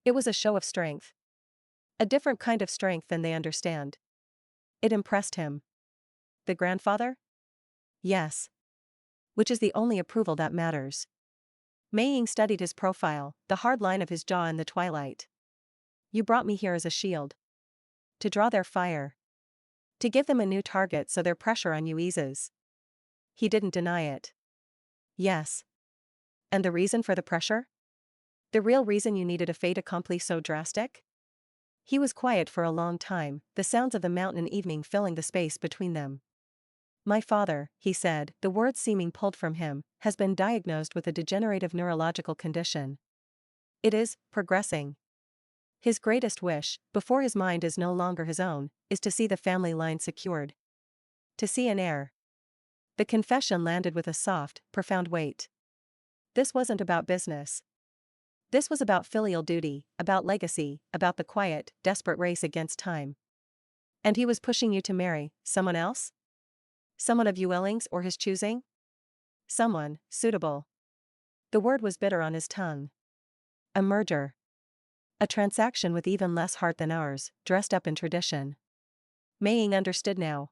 It was a show of strength. A different kind of strength than they understand." It impressed him. "The grandfather?" "Yes. Which is the only approval that matters." Mei Ying studied his profile, the hard line of his jaw in the twilight. "You brought me here as a shield. To draw their fire. To give them a new target so their pressure on you eases." He didn't deny it. "Yes. And the reason for the pressure? The real reason you needed a fait accompli so drastic?" He was quiet for a long time, the sounds of the mountain evening filling the space between them. "My father," he said, the words seeming pulled from him, "has been diagnosed with a degenerative neurological condition. It is progressing. His greatest wish, before his mind is no longer his own, is to see the family line secured. To see an heir." The confession landed with a soft, profound weight. This wasn't about business. This was about filial duty, about legacy, about the quiet, desperate race against time. "And he was pushing you to marry someone else? Someone of Yueling's or his choosing?" "Someone suitable." The word was bitter on his tongue. "A merger. A transaction with even less heart than ours, dressed up in tradition." Mei Ying understood now.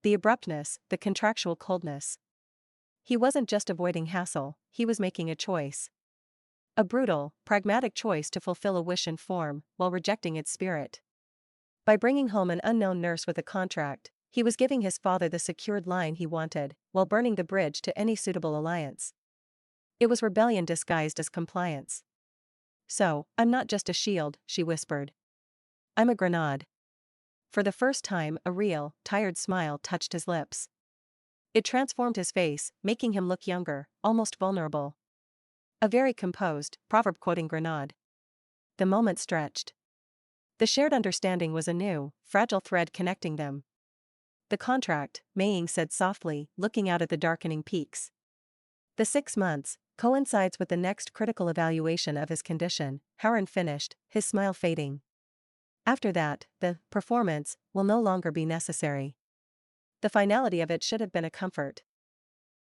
The abruptness, the contractual coldness. He wasn't just avoiding hassle, he was making a choice. A brutal, pragmatic choice to fulfill a wish in form, while rejecting its spirit. By bringing home an unknown nurse with a contract, he was giving his father the secured line he wanted, while burning the bridge to any suitable alliance. It was rebellion disguised as compliance. "So, I'm not just a shield," she whispered. "I'm a grenade." For the first time, a real, tired smile touched his lips. It transformed his face, making him look younger, almost vulnerable. A very composed, proverb-quoting Grenade. The moment stretched. The shared understanding was a new, fragile thread connecting them. The contract, Maying said softly, looking out at the darkening peaks. The 6 months coincides with the next critical evaluation of his condition, Harren finished, his smile fading. After that, the performance will no longer be necessary. The finality of it should have been a comfort.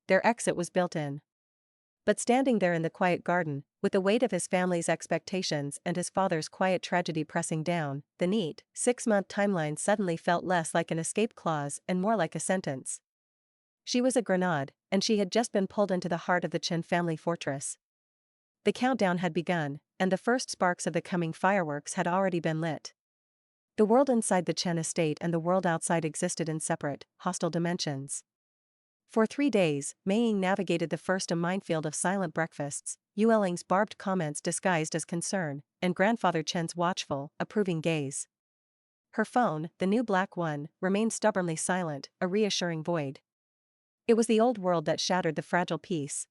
Their exit was built in. But standing there in the quiet garden, with the weight of his family's expectations and his father's quiet tragedy pressing down, the neat, 6-month timeline suddenly felt less like an escape clause and more like a sentence. She was a Grenade, and she had just been pulled into the heart of the Chen family fortress. The countdown had begun, and the first sparks of the coming fireworks had already been lit. The world inside the Chen estate and the world outside existed in separate, hostile dimensions. For 3 days, Maying navigated the first a minefield of silent breakfasts, Yueling's barbed comments disguised as concern, and Grandfather Chen's watchful, approving gaze. Her phone, the new black one, remained stubbornly silent, a reassuring void. It was the old world that shattered the fragile peace.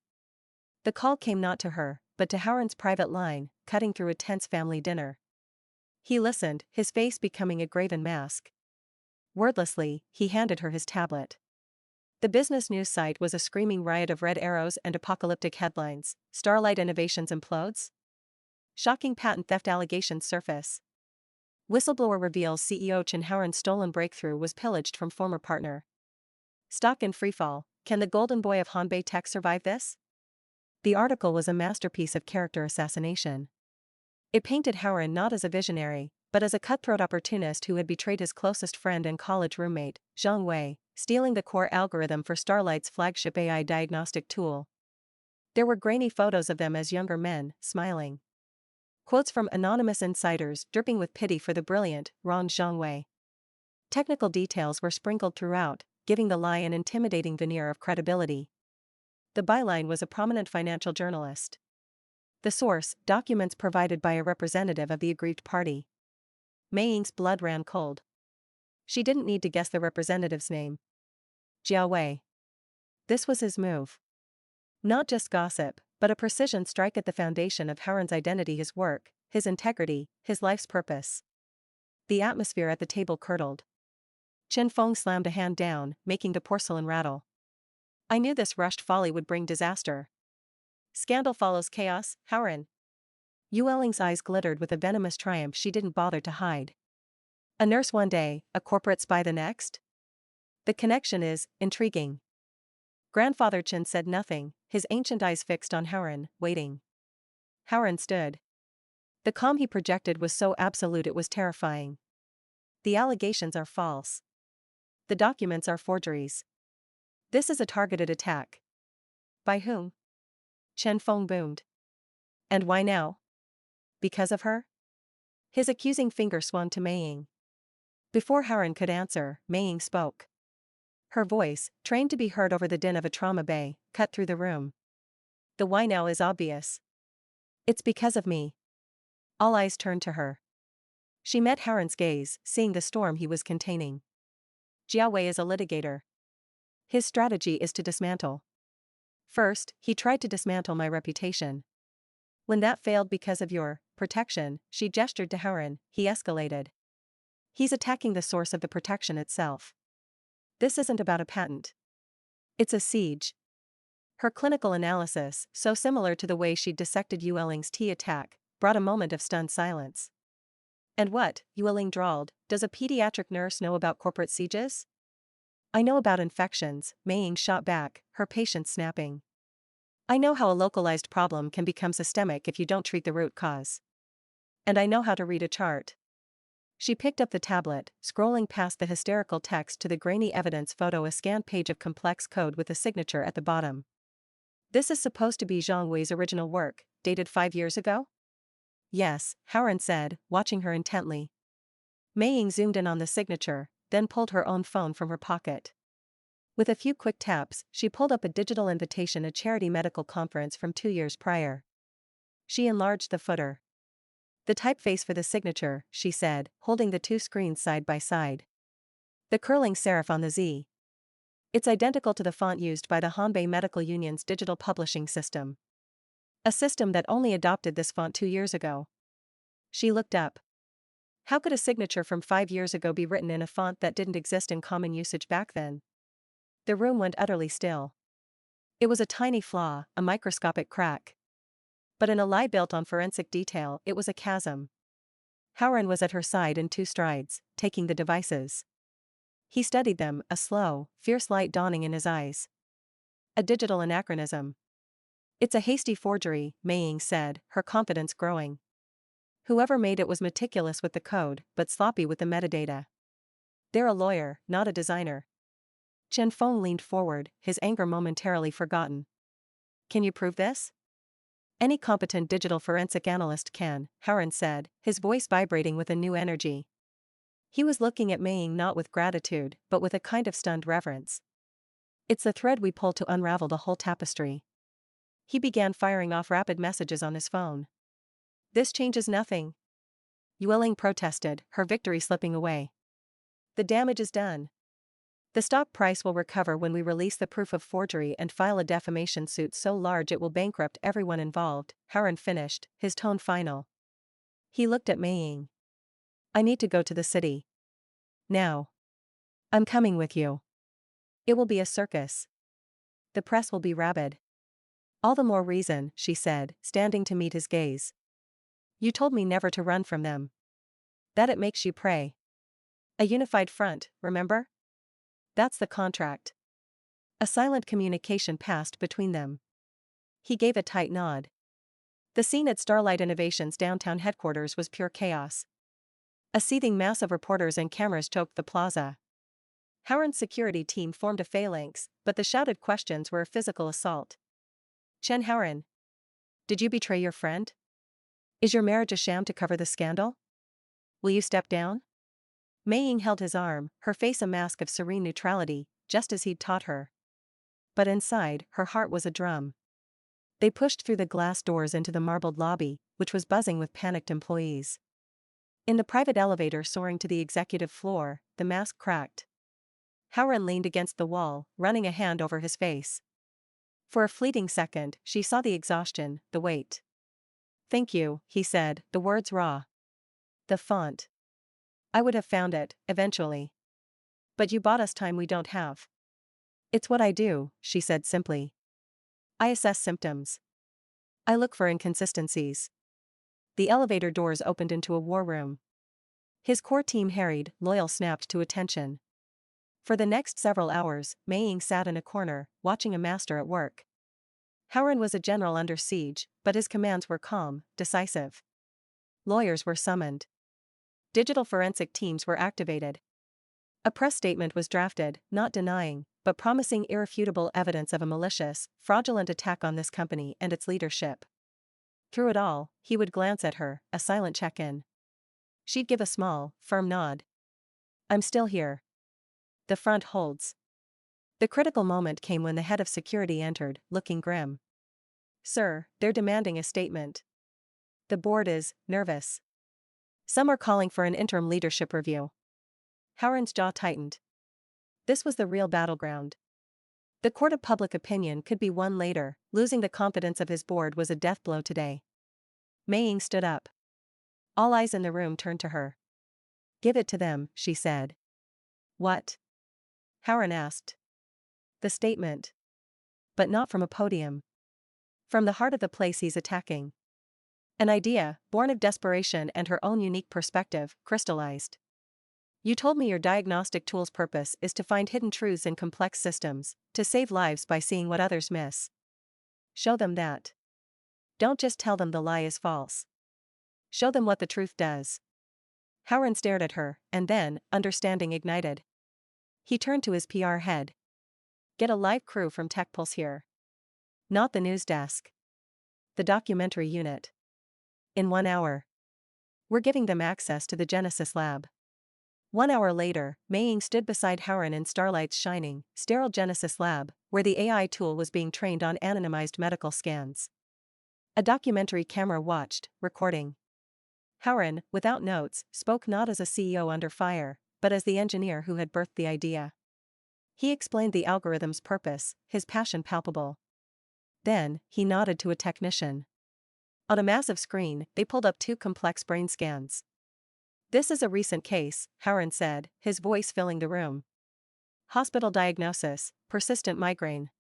The call came not to her, but to Harren's private line, cutting through a tense family dinner. He listened, his face becoming a graven mask. Wordlessly, he handed her his tablet. The business news site was a screaming riot of red arrows and apocalyptic headlines. Starlight Innovations implodes? Shocking patent theft allegations surface. Whistleblower reveals CEO Chen Haoren's stolen breakthrough was pillaged from former partner. Stock in freefall, can the golden boy of Hanbei Tech survive this? The article was a masterpiece of character assassination. It painted Haoren not as a visionary, but as a cutthroat opportunist who had betrayed his closest friend and college roommate, Zhang Wei, stealing the core algorithm for Starlight's flagship AI diagnostic tool. There were grainy photos of them as younger men, smiling. Quotes from anonymous insiders dripping with pity for the brilliant, wronged Zhang Wei. Technical details were sprinkled throughout, giving the lie an intimidating veneer of credibility. The byline was a prominent financial journalist. The source, documents provided by a representative of the aggrieved party. Maying's blood ran cold. She didn't need to guess the representative's name. Jiao Wei. This was his move. Not just gossip, but a precision strike at the foundation of Haoren's identity, his work, his integrity, his life's purpose. The atmosphere at the table curdled. Chen Feng slammed a hand down, making the porcelain rattle. I knew this rushed folly would bring disaster. Scandal follows chaos, Haoren. Yueling's eyes glittered with a venomous triumph she didn't bother to hide. A nurse one day, a corporate spy the next? The connection is intriguing. Grandfather Chen said nothing, his ancient eyes fixed on Haoren, waiting. Haoren stood. The calm he projected was so absolute it was terrifying. The allegations are false. The documents are forgeries. This is a targeted attack. By whom? Chen Feng boomed. And why now? Because of her? His accusing finger swung to Maying. Before Haoren could answer, Maying spoke. Her voice, trained to be heard over the din of a trauma bay, cut through the room. The why now is obvious. It's because of me. All eyes turned to her. She met Haoren's gaze, seeing the storm he was containing. Jiao Wei is a litigator. His strategy is to dismantle. First, he tried to dismantle my reputation. When that failed because of your protection, she gestured to Haoren, he escalated. He's attacking the source of the protection itself. This isn't about a patent. It's a siege. Her clinical analysis, so similar to the way she'd dissected Yueling's tea attack, brought a moment of stunned silence. And what, Yueling drawled, does a pediatric nurse know about corporate sieges? I know about infections, Maying shot back, her patience snapping. I know how a localized problem can become systemic if you don't treat the root cause. And I know how to read a chart. She picked up the tablet, scrolling past the hysterical text to the grainy evidence photo, a scanned page of complex code with a signature at the bottom. This is supposed to be Zhang Wei's original work, dated 5 years ago? Yes, Haoren said, watching her intently. Maying zoomed in on the signature, then pulled her own phone from her pocket. With a few quick taps, she pulled up a digital invitation, a charity medical conference from 2 years prior. She enlarged the footer. The typeface for the signature, she said, holding the 2 screens side by side. The curling serif on the Z. It's identical to the font used by the Hanbei Medical Union's digital publishing system. A system that only adopted this font 2 years ago. She looked up. How could a signature from 5 years ago be written in a font that didn't exist in common usage back then? The room went utterly still. It was a tiny flaw, a microscopic crack. But in a lie built on forensic detail, it was a chasm. Howren was at her side in 2 strides, taking the devices. He studied them, a slow, fierce light dawning in his eyes. A digital anachronism. It's a hasty forgery, Mei said, her confidence growing. Whoever made it was meticulous with the code, but sloppy with the metadata. They're a lawyer, not a designer. Chen Feng leaned forward, his anger momentarily forgotten. Can you prove this? Any competent digital forensic analyst can, Howren said, his voice vibrating with a new energy. He was looking at Mei not with gratitude, but with a kind of stunned reverence. It's the thread we pull to unravel the whole tapestry. He began firing off rapid messages on his phone. This changes nothing. Yueling protested, her victory slipping away. The damage is done. The stock price will recover when we release the proof of forgery and file a defamation suit so large it will bankrupt everyone involved, Howren finished, his tone final. He looked at Mei. I need to go to the city. Now. I'm coming with you. It will be a circus. The press will be rabid. All the more reason, she said, standing to meet his gaze. You told me never to run from them. That it makes you pray. A unified front, remember? That's the contract. A silent communication passed between them. He gave a tight nod. The scene at Starlight Innovations' downtown headquarters was pure chaos. A seething mass of reporters and cameras choked the plaza. Howren's security team formed a phalanx, but the shouted questions were a physical assault. Chen Howren. Did you betray your friend? Is your marriage a sham to cover the scandal? Will you step down? Mei held his arm, her face a mask of serene neutrality, just as he'd taught her. But inside, her heart was a drum. They pushed through the glass doors into the marbled lobby, which was buzzing with panicked employees. In the private elevator soaring to the executive floor, the mask cracked. Howren leaned against the wall, running a hand over his face. For a fleeting second, she saw the exhaustion, the weight. Thank you, he said, the words raw. The font. I would have found it, eventually. But you bought us time we don't have. It's what I do, she said simply. I assess symptoms. I look for inconsistencies. The elevator doors opened into a war room. His core team harried, loyal snapped to attention. For the next several hours, Mei sat in a corner, watching a master at work. Howren was a general under siege, but his commands were calm, decisive. Lawyers were summoned. Digital forensic teams were activated. A press statement was drafted, not denying, but promising irrefutable evidence of a malicious, fraudulent attack on this company and its leadership. Through it all, he would glance at her, a silent check-in. She'd give a small, firm nod. I'm still here. The front holds. The critical moment came when the head of security entered, looking grim. Sir, they're demanding a statement. The board is nervous. Some are calling for an interim leadership review. Howren's jaw tightened. This was the real battleground. The court of public opinion could be won later, losing the confidence of his board was a death blow today. Mei stood up. All eyes in the room turned to her. Give it to them, she said. What? Howren asked. The statement. But not from a podium. From the heart of the place he's attacking. An idea, born of desperation and her own unique perspective, crystallized. You told me your diagnostic tool's purpose is to find hidden truths in complex systems, to save lives by seeing what others miss. Show them that. Don't just tell them the lie is false. Show them what the truth does. Howren stared at her, and then, understanding ignited. He turned to his PR head. Get a live crew from TechPulse here. Not the news desk. The documentary unit. In 1 hour. We're giving them access to the Genesis lab. 1 hour later, Mei stood beside Howren in Starlight's shining, sterile Genesis lab, where the AI tool was being trained on anonymized medical scans. A documentary camera watched, recording. Howren, without notes, spoke not as a CEO under fire, but as the engineer who had birthed the idea. He explained the algorithm's purpose, his passion palpable. Then, he nodded to a technician. On a massive screen, they pulled up two complex brain scans. "This is a recent case," Howard said, his voice filling the room. "Hospital diagnosis, persistent migraine.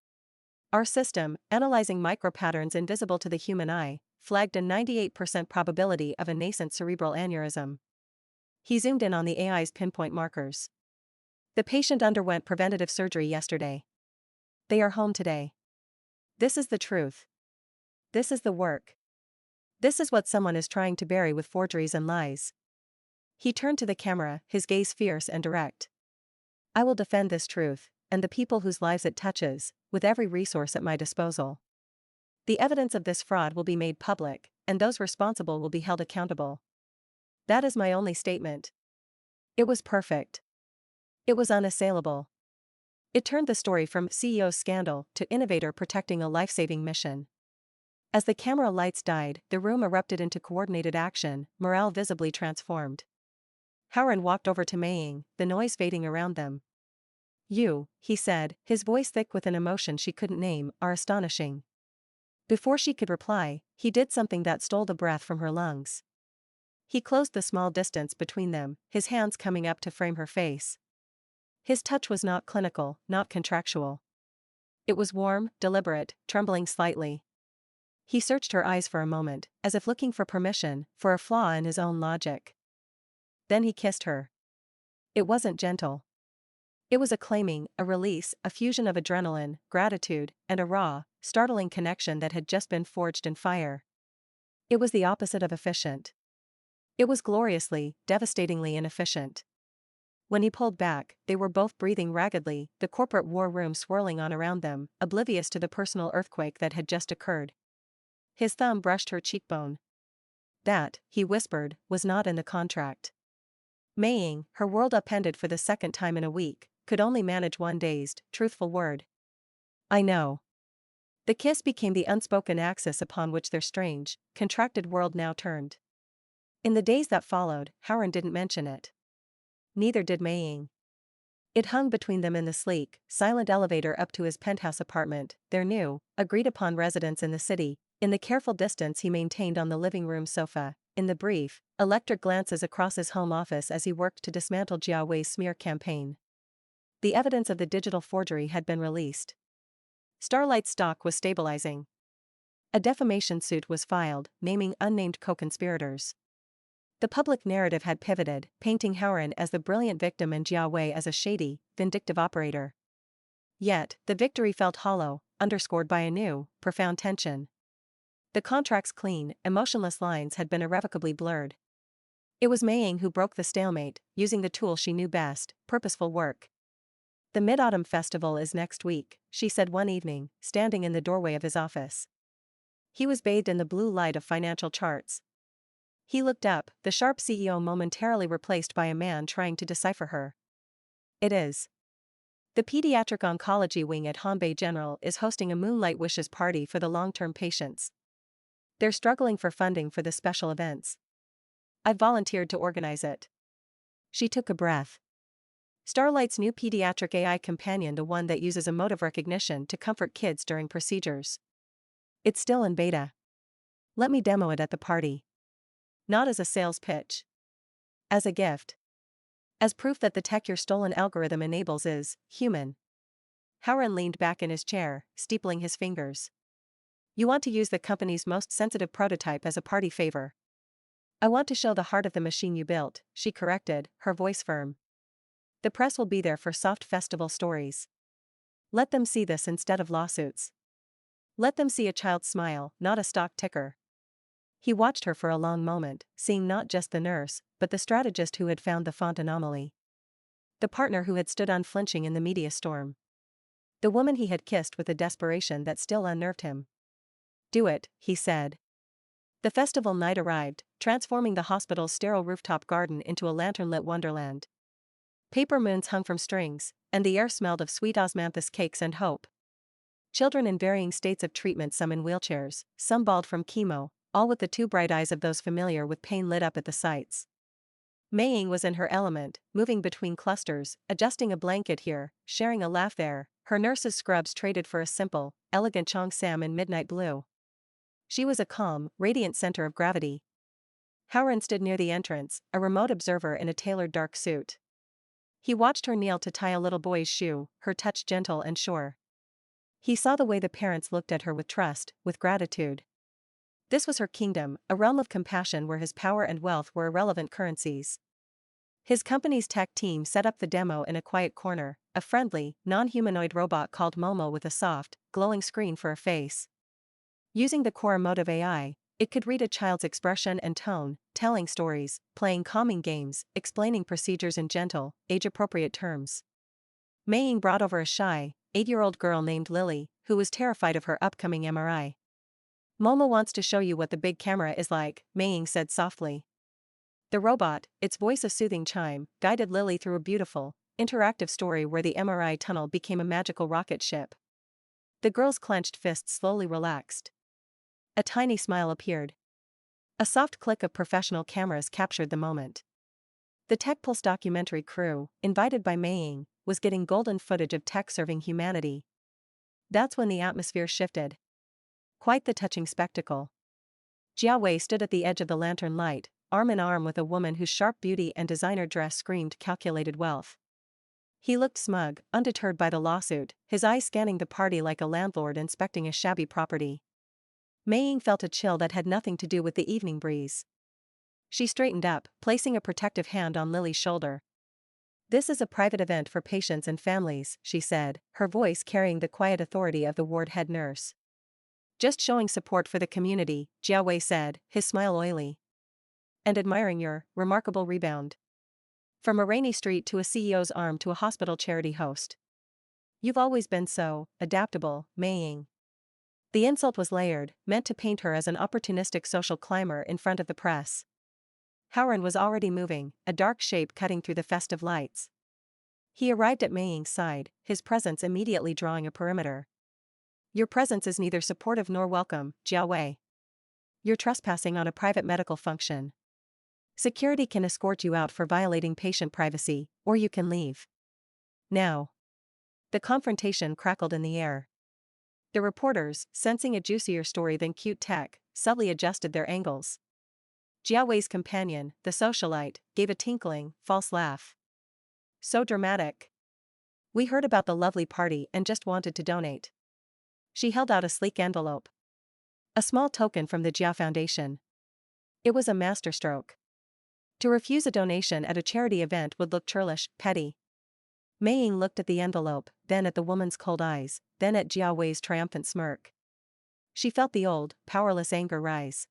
Our system, analyzing micropatterns invisible to the human eye, flagged a 98% probability of a nascent cerebral aneurysm." He zoomed in on the AI's pinpoint markers. "The patient underwent preventative surgery yesterday. They are home today. This is the truth. This is the work. This is what someone is trying to bury with forgeries and lies." He turned to the camera, his gaze fierce and direct. "I will defend this truth, and the people whose lives it touches, with every resource at my disposal. The evidence of this fraud will be made public, and those responsible will be held accountable. That is my only statement." It was perfect. It was unassailable. It turned the story from CEO's scandal to innovator protecting a life-saving mission. As the camera lights died, the room erupted into coordinated action, morale visibly transformed. Howard walked over to Maying, the noise fading around them. "You," he said, his voice thick with an emotion she couldn't name, "are astonishing." Before she could reply, he did something that stole the breath from her lungs. He closed the small distance between them, his hands coming up to frame her face. His touch was not clinical, not contractual. It was warm, deliberate, trembling slightly. He searched her eyes for a moment, as if looking for permission, for a flaw in his own logic. Then he kissed her. It wasn't gentle. It was a claiming, a release, a fusion of adrenaline, gratitude, and a raw, startling connection that had just been forged in fire. It was the opposite of efficient. It was gloriously, devastatingly inefficient. When he pulled back, they were both breathing raggedly, the corporate war room swirling on around them, oblivious to the personal earthquake that had just occurred. His thumb brushed her cheekbone. "That," he whispered, "was not in the contract." Maying, her world upended for the second time in a week, could only manage one dazed, truthful word. "I know." The kiss became the unspoken axis upon which their strange, contracted world now turned. In the days that followed, Howard didn't mention it. Neither did Maying. It hung between them in the sleek, silent elevator up to his penthouse apartment, their new, agreed-upon residence in the city, in the careful distance he maintained on the living room sofa, in the brief, electric glances across his home office as he worked to dismantle Jiawei's smear campaign. The evidence of the digital forgery had been released. Starlight's stock was stabilizing. A defamation suit was filed, naming unnamed co-conspirators. The public narrative had pivoted, painting Howard as the brilliant victim and Jiawei as a shady, vindictive operator. Yet, the victory felt hollow, underscored by a new, profound tension. The contract's clean, emotionless lines had been irrevocably blurred. It was Maying who broke the stalemate, using the tool she knew best, purposeful work. "The Mid-Autumn Festival is next week," she said one evening, standing in the doorway of his office. He was bathed in the blue light of financial charts. He looked up, the sharp CEO momentarily replaced by a man trying to decipher her. "It is. The Pediatric Oncology Wing at Hanbei General is hosting a Moonlight Wishes party for the long-term patients. They're struggling for funding for the special events. I've volunteered to organize it." She took a breath. Starlight's new pediatric AI companion, the one that uses emotive recognition to comfort kids during procedures. "It's still in beta. Let me demo it at the party. Not as a sales pitch. As a gift. As proof that the tech your stolen algorithm enables is human." Howard leaned back in his chair, steepling his fingers. "You want to use the company's most sensitive prototype as a party favor." "I want to show the heart of the machine you built," she corrected, her voice firm. "The press will be there for soft festival stories. Let them see this instead of lawsuits. Let them see a child's smile, not a stock ticker." He watched her for a long moment, seeing not just the nurse, but the strategist who had found the font anomaly. The partner who had stood unflinching in the media storm. The woman he had kissed with a desperation that still unnerved him. "Do it," he said. The festival night arrived, transforming the hospital's sterile rooftop garden into a lantern-lit wonderland. Paper moons hung from strings, and the air smelled of sweet osmanthus cakes and hope. Children in varying states of treatment, some in wheelchairs, some bald from chemo, all with the two bright eyes of those familiar with pain lit up at the sights. Maying was in her element, moving between clusters, adjusting a blanket here, sharing a laugh there, her nurse's scrubs traded for a simple, elegant cheongsam in midnight blue. She was a calm, radiant center of gravity. Howren stood near the entrance, a remote observer in a tailored dark suit. He watched her kneel to tie a little boy's shoe, her touch gentle and sure. He saw the way the parents looked at her with trust, with gratitude. This was her kingdom, a realm of compassion where his power and wealth were irrelevant currencies. His company's tech team set up the demo in a quiet corner, a friendly, non-humanoid robot called Momo with a soft, glowing screen for a face. Using the core emotive AI, it could read a child's expression and tone, telling stories, playing calming games, explaining procedures in gentle, age-appropriate terms. Mei brought over a shy, 8-year-old girl named Lily, who was terrified of her upcoming MRI. Momo wants to show you what the big camera is like, Mei said softly. The robot, its voice a soothing chime, guided Lily through a beautiful, interactive story where the MRI tunnel became a magical rocket ship. The girl's clenched fists slowly relaxed. A tiny smile appeared. A soft click of professional cameras captured the moment. The Tech Pulse documentary crew, invited by Mei, was getting golden footage of tech serving humanity. That's when the atmosphere shifted. Quite the touching spectacle. Jia Wei stood at the edge of the lantern light, arm in arm with a woman whose sharp beauty and designer dress screamed calculated wealth. He looked smug, undeterred by the lawsuit, his eyes scanning the party like a landlord inspecting a shabby property. Mei felt a chill that had nothing to do with the evening breeze. She straightened up, placing a protective hand on Lily's shoulder. "This is a private event for patients and families," she said, her voice carrying the quiet authority of the ward head nurse. "Just showing support for the community," Jia Wei said, his smile oily. "And admiring your remarkable rebound. From a rainy street to a CEO's arm to a hospital charity host. You've always been so adaptable, Mei." The insult was layered, meant to paint her as an opportunistic social climber in front of the press. Howren was already moving, a dark shape cutting through the festive lights. He arrived at Mei's side, his presence immediately drawing a perimeter. "Your presence is neither supportive nor welcome, Jia Wei. You're trespassing on a private medical function. Security can escort you out for violating patient privacy, or you can leave. Now." The confrontation crackled in the air. The reporters, sensing a juicier story than cute tech, subtly adjusted their angles. Jia Wei's companion, the socialite, gave a tinkling, false laugh. "So dramatic. We heard about the lovely party and just wanted to donate." She held out a sleek envelope. A small token from the Jia Foundation. It was a masterstroke. To refuse a donation at a charity event would look churlish, petty. Mei looked at the envelope, then at the woman's cold eyes, then at Jia Wei's triumphant smirk. She felt the old, powerless anger rise.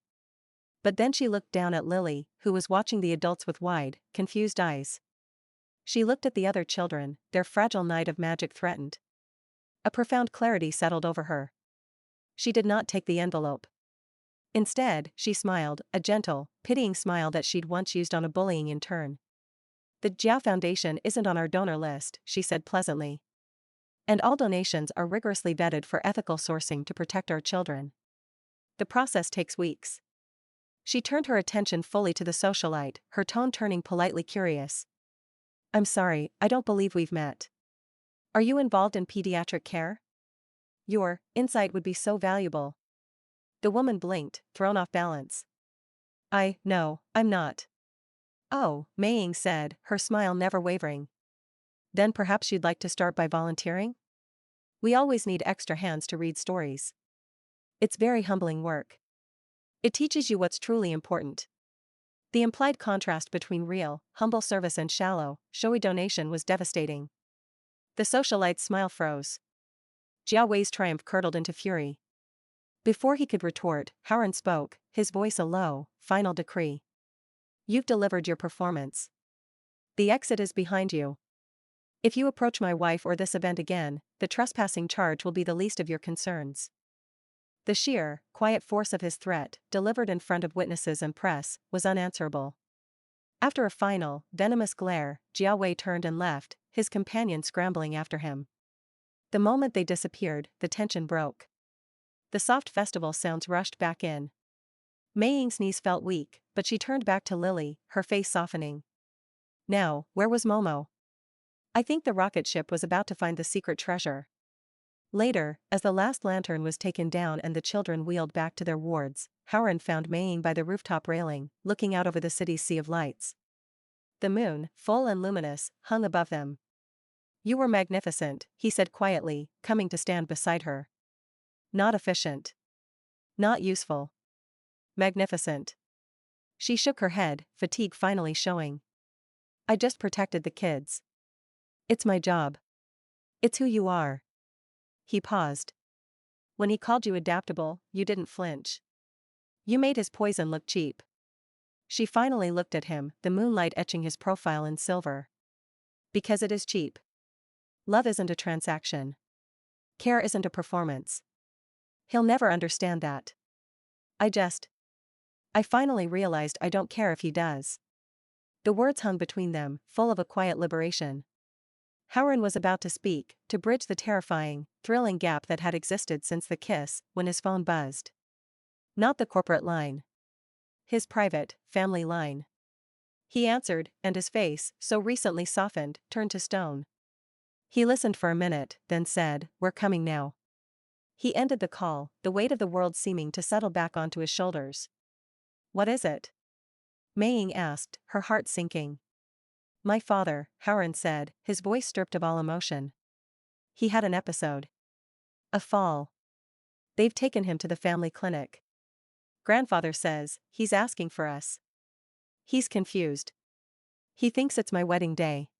But then she looked down at Lily, who was watching the adults with wide, confused eyes. She looked at the other children, their fragile night of magic threatened. A profound clarity settled over her. She did not take the envelope. Instead, she smiled, a gentle, pitying smile that she'd once used on a bullying intern. "The Jia Foundation isn't on our donor list," she said pleasantly. "And all donations are rigorously vetted for ethical sourcing to protect our children. The process takes weeks." She turned her attention fully to the socialite, her tone turning politely curious. "I'm sorry, I don't believe we've met. Are you involved in pediatric care? Your insight would be so valuable." The woman blinked, thrown off balance. No, I'm not." "Oh," Mei said, her smile never wavering. "Then perhaps you'd like to start by volunteering? We always need extra hands to read stories. It's very humbling work. It teaches you what's truly important." The implied contrast between real, humble service and shallow, showy donation was devastating. The socialite's smile froze. Jia Wei's triumph curdled into fury. Before he could retort, Howren spoke, his voice a low, final decree. "You've delivered your performance. The exit is behind you. If you approach my wife or this event again, the trespassing charge will be the least of your concerns." The sheer, quiet force of his threat, delivered in front of witnesses and press, was unanswerable. After a final, venomous glare, Jia Wei turned and left, his companion scrambling after him. The moment they disappeared, the tension broke. The soft festival sounds rushed back in. Mei's knees felt weak, but she turned back to Lily, her face softening. "Now, where was Momo? I think the rocket ship was about to find the secret treasure." Later, as the last lantern was taken down and the children wheeled back to their wards, Howard found Maying by the rooftop railing, looking out over the city's sea of lights. The moon, full and luminous, hung above them. "You were magnificent," he said quietly, coming to stand beside her. "Not efficient. Not useful. Magnificent." She shook her head, fatigue finally showing. "I just protected the kids. It's my job. It's who you are." He paused. "When he called you adaptable, you didn't flinch. You made his poison look cheap." She finally looked at him, the moonlight etching his profile in silver. "Because it is cheap. Love isn't a transaction. Care isn't a performance. He'll never understand that. I finally realized I don't care if he does." The words hung between them, full of a quiet liberation. Howard was about to speak, to bridge the terrifying, thrilling gap that had existed since the kiss, when his phone buzzed. Not the corporate line. His private, family line. He answered, and his face, so recently softened, turned to stone. He listened for a minute, then said, "We're coming now." He ended the call, the weight of the world seeming to settle back onto his shoulders. "What is it?" Maying asked, her heart sinking. "My father," Howard said, his voice stripped of all emotion. "He had an episode. A fall. They've taken him to the family clinic. Grandfather says, he's asking for us. He's confused. He thinks it's my wedding day."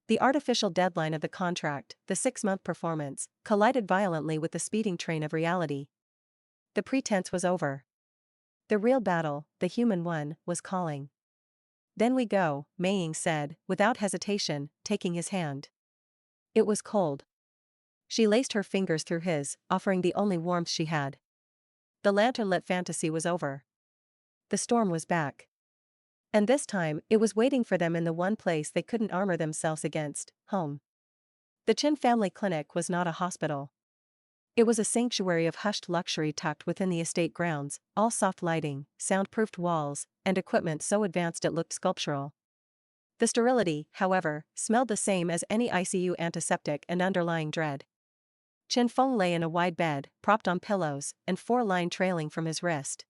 The artificial deadline of the contract, the 6-month performance, collided violently with the speeding train of reality. The pretense was over. The real battle, the human one, was calling. "Then we go," Maying said, without hesitation, taking his hand. It was cold. She laced her fingers through his, offering the only warmth she had. The lantern-lit fantasy was over. The storm was back. And this time, it was waiting for them in the one place they couldn't armor themselves against, home. The Chin family clinic was not a hospital. It was a sanctuary of hushed luxury tucked within the estate grounds, all soft lighting, soundproofed walls, and equipment so advanced it looked sculptural. The sterility, however, smelled the same as any ICU antiseptic and underlying dread. Chen Feng lay in a wide bed, propped on pillows, and 4-line trailing from his wrist.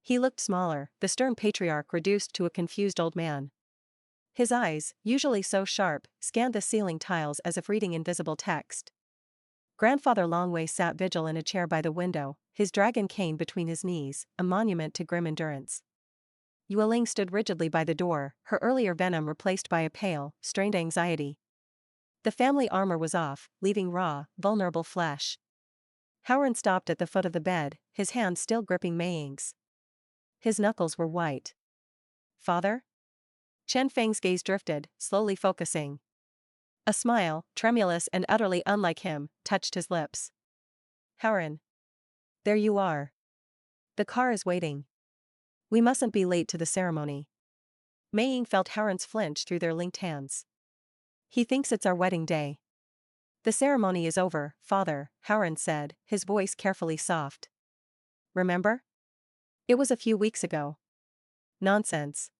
He looked smaller, the stern patriarch reduced to a confused old man. His eyes, usually so sharp, scanned the ceiling tiles as if reading invisible text. Grandfather Longwei sat vigil in a chair by the window, his dragon cane between his knees, a monument to grim endurance. Yueling stood rigidly by the door, her earlier venom replaced by a pale, strained anxiety. The family armor was off, leaving raw, vulnerable flesh. Howard stopped at the foot of the bed, his hand still gripping Maying's. His knuckles were white. "Father?" Chen Feng's gaze drifted, slowly focusing. A smile, tremulous and utterly unlike him, touched his lips. "Howard. There you are. The car is waiting. We mustn't be late to the ceremony." Maying felt Howard's flinch through their linked hands. "He thinks it's our wedding day." "The ceremony is over, father," Howard said, his voice carefully soft. "Remember? It was a few weeks ago." "Nonsense."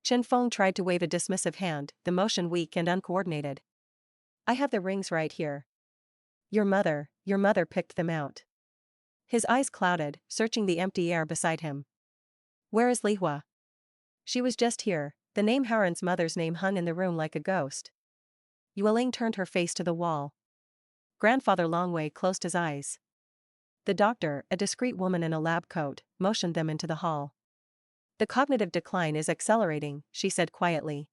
Chen Feng tried to wave a dismissive hand, the motion weak and uncoordinated. "I have the rings right here. Your mother picked them out." His eyes clouded, searching the empty air beside him. "Where is Li Hua?" "She was just here." The name Howard's mother's name hung in the room like a ghost. Yueling turned her face to the wall. Grandfather Longwei closed his eyes. The doctor, a discreet woman in a lab coat, motioned them into the hall. "The cognitive decline is accelerating," she said quietly.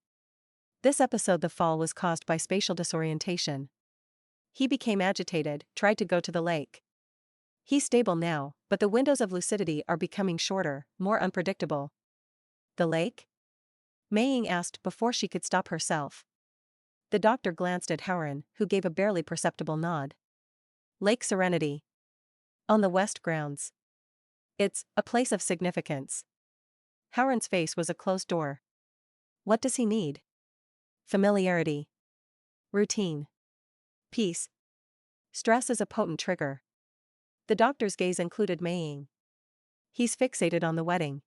This episode, the fall was caused by spatial disorientation. He became agitated, tried to go to the lake. He's stable now, but the windows of lucidity are becoming shorter, more unpredictable. "The lake?" Maying asked before she could stop herself. The doctor glanced at Howard, who gave a barely perceptible nod. "Lake Serenity. On the west grounds. It's a place of significance." Howard's face was a closed door. What does he need? Familiarity. Routine. Peace. Stress is a potent trigger. The doctor's gaze included Maying. He's fixated on the wedding.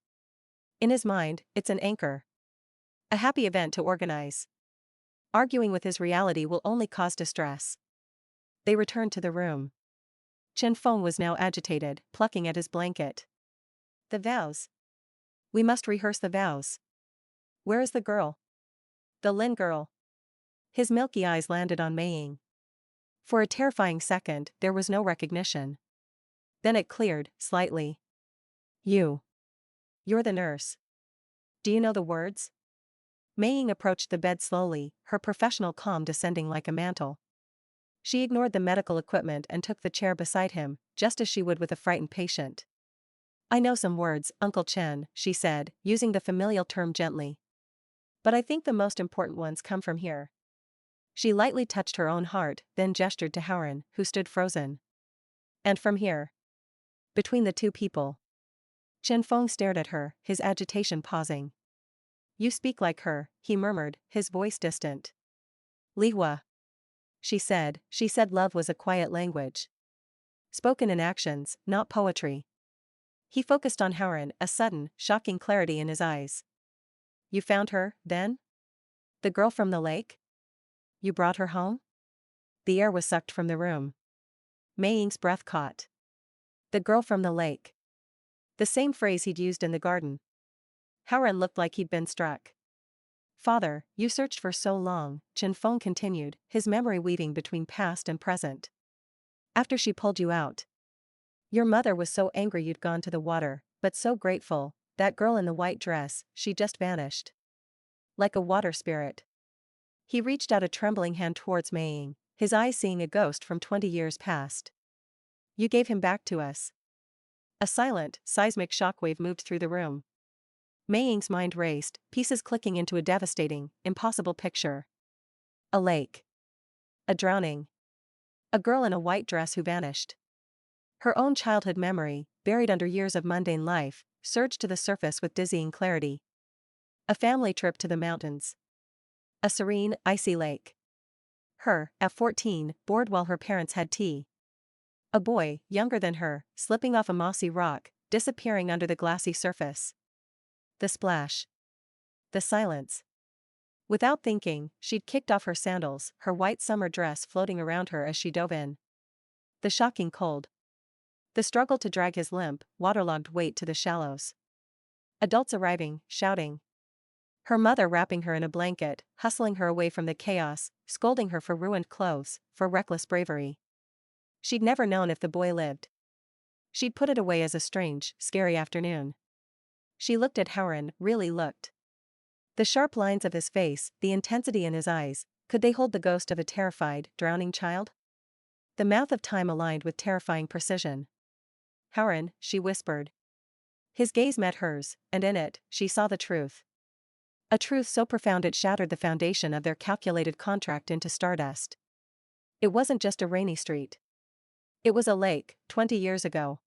In his mind, it's an anchor. A happy event to organize. Arguing with his reality will only cause distress. They returned to the room. Chen Feng was now agitated, plucking at his blanket. The vows. We must rehearse the vows. Where is the girl? The Lin girl. His milky eyes landed on Mei Ying. For a terrifying second, there was no recognition. Then it cleared, slightly. You're the nurse. Do you know the words? Mei Ying approached the bed slowly, her professional calm descending like a mantle. She ignored the medical equipment and took the chair beside him, just as she would with a frightened patient. I know some words, Uncle Chen, she said, using the familial term gently. But I think the most important ones come from here. She lightly touched her own heart, then gestured to Howren, who stood frozen. And from here. Between the two people. Chen Feng stared at her, his agitation pausing. You speak like her, he murmured, his voice distant. Li Hua. She said love was a quiet language. Spoken in actions, not poetry. He focused on Howren, a sudden, shocking clarity in his eyes. You found her, then? The girl from the lake? You brought her home? The air was sucked from the room. Mei Ying's breath caught. The girl from the lake. The same phrase he'd used in the garden. Howren looked like he'd been struck. Father, you searched for so long, Chen Feng continued, his memory weaving between past and present. After she pulled you out. Your mother was so angry you'd gone to the water, but so grateful, that girl in the white dress, she just vanished. Like a water spirit. He reached out a trembling hand towards Mei Ying, his eyes seeing a ghost from 20 years past. You gave him back to us. A silent, seismic shockwave moved through the room. Mei Ying's mind raced, pieces clicking into a devastating, impossible picture. A lake. A drowning. A girl in a white dress who vanished. Her own childhood memory, buried under years of mundane life, surged to the surface with dizzying clarity. A family trip to the mountains. A serene, icy lake. Her, at 14, bored while her parents had tea. A boy, younger than her, slipping off a mossy rock, disappearing under the glassy surface. The splash. The silence. Without thinking, she'd kicked off her sandals, her white summer dress floating around her as she dove in. The shocking cold. The struggle to drag his limp, waterlogged weight to the shallows. Adults arriving, shouting. Her mother wrapping her in a blanket, hustling her away from the chaos, scolding her for ruined clothes, for reckless bravery. She'd never known if the boy lived. She'd put it away as a strange, scary afternoon. She looked at Howren, really looked. The sharp lines of his face, the intensity in his eyes, could they hold the ghost of a terrified, drowning child? The mouth of time aligned with terrifying precision. Howren, she whispered. His gaze met hers, and in it, she saw the truth. A truth so profound it shattered the foundation of their calculated contract into stardust. It wasn't just a rainy street. It was a lake, 20 years ago.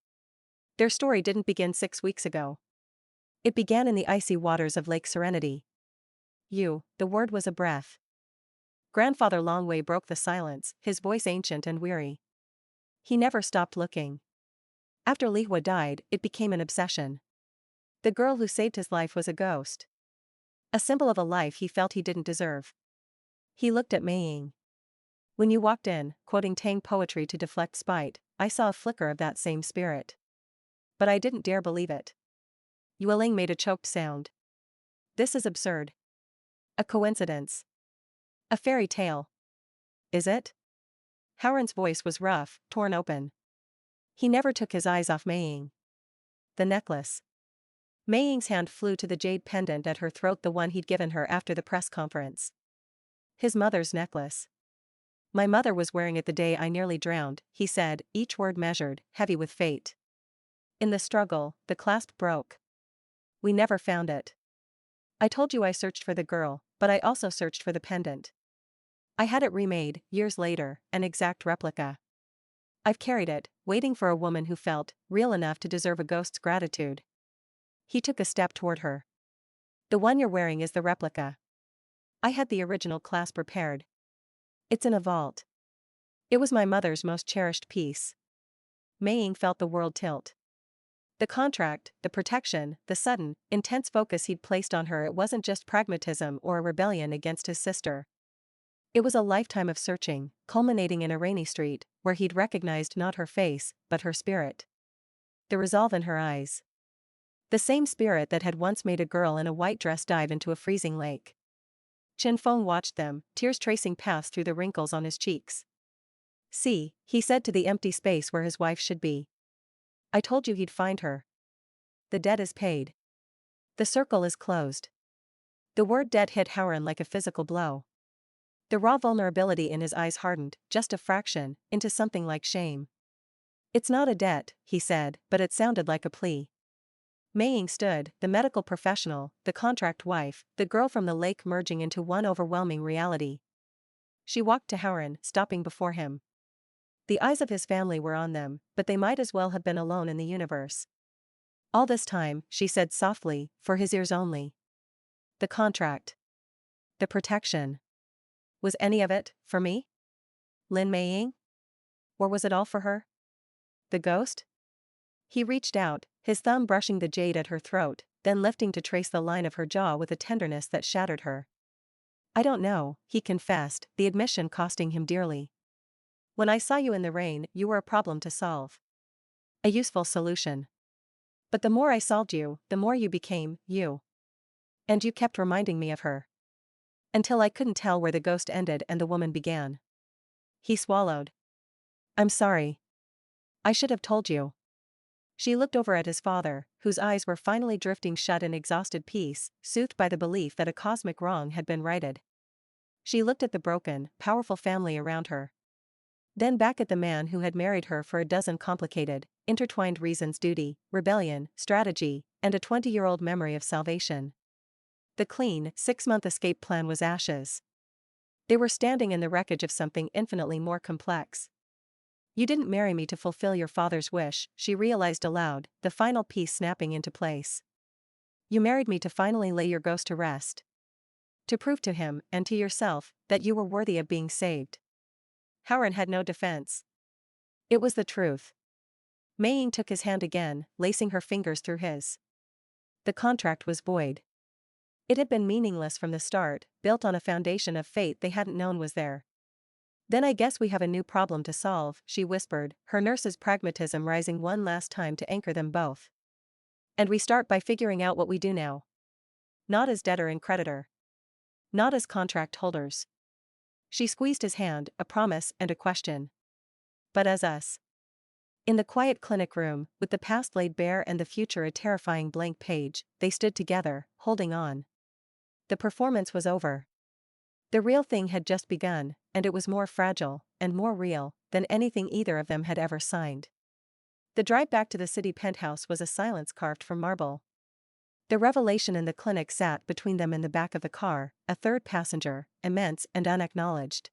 Their story didn't begin 6 weeks ago. It began in the icy waters of Lake Serenity. The word was a breath. Grandfather Longwei broke the silence, his voice ancient and weary. He never stopped looking. After Li Hua died, it became an obsession. The girl who saved his life was a ghost. A symbol of a life he felt he didn't deserve. He looked at Mei Ying. When you walked in, quoting Tang poetry to deflect spite, I saw a flicker of that same spirit. But I didn't dare believe it. Yueling made a choked sound. This is absurd. A coincidence. A fairy tale. Is it? Howren's voice was rough, torn open. He never took his eyes off Mei Ying. The necklace. Mei Ying's hand flew to the jade pendant at her throat, the one he'd given her after the press conference. His mother's necklace. My mother was wearing it the day I nearly drowned, he said, each word measured, heavy with fate. In the struggle, the clasp broke. We never found it. I told you I searched for the girl, but I also searched for the pendant. I had it remade, years later, an exact replica. I've carried it, waiting for a woman who felt real enough to deserve a ghost's gratitude. He took a step toward her. The one you're wearing is the replica. I had the original clasp repaired. It's in a vault. It was my mother's most cherished piece. Mei Ying felt the world tilt. The contract, the protection, the sudden, intense focus he'd placed on her, it wasn't just pragmatism or a rebellion against his sister. It was a lifetime of searching, culminating in a rainy street, where he'd recognized not her face, but her spirit. The resolve in her eyes. The same spirit that had once made a girl in a white dress dive into a freezing lake. Chen Feng watched them, tears tracing paths through the wrinkles on his cheeks. "See," he said to the empty space where his wife should be. "I told you he'd find her. The debt is paid. The circle is closed." The word debt hit Howard like a physical blow. The raw vulnerability in his eyes hardened, just a fraction, into something like shame. "It's not a debt," he said, but it sounded like a plea. Mei Ying stood, the medical professional, the contract wife, the girl from the lake merging into one overwhelming reality. She walked to Howard, stopping before him. The eyes of his family were on them, but they might as well have been alone in the universe. "All this time," she said softly, for his ears only. "The contract. The protection. Was any of it for me? Lin Mei Ying? Or was it all for her? The ghost?" He reached out, his thumb brushing the jade at her throat, then lifting to trace the line of her jaw with a tenderness that shattered her. "I don't know," he confessed, the admission costing him dearly. "When I saw you in the rain, you were a problem to solve. A useful solution. But the more I solved you, the more you became, you. And you kept reminding me of her. Until I couldn't tell where the ghost ended and the woman began." He swallowed. "I'm sorry. I should have told you." She looked over at his father, whose eyes were finally drifting shut in exhausted peace, soothed by the belief that a cosmic wrong had been righted. She looked at the broken, powerful family around her. Then back at the man who had married her for a dozen complicated, intertwined reasons: duty, rebellion, strategy, and a 20-year-old memory of salvation. The clean, 6-month escape plan was ashes. They were standing in the wreckage of something infinitely more complex. "You didn't marry me to fulfill your father's wish," she realized aloud, the final piece snapping into place. "You married me to finally lay your ghost to rest. To prove to him, and to yourself, that you were worthy of being saved." Howard had no defense. It was the truth. Mei Ying took his hand again, lacing her fingers through his. The contract was void. It had been meaningless from the start, built on a foundation of fate they hadn't known was there. "Then I guess we have a new problem to solve," she whispered, her nurse's pragmatism rising one last time to anchor them both. "And we start by figuring out what we do now. Not as debtor and creditor. Not as contract holders." She squeezed his hand, a promise and a question. "But as us." In the quiet clinic room, with the past laid bare and the future a terrifying blank page, they stood together, holding on. The performance was over. The real thing had just begun, and it was more fragile, and more real, than anything either of them had ever signed. The drive back to the city penthouse was a silence carved from marble. The revelation in the clinic sat between them in the back of the car, a third passenger, immense and unacknowledged.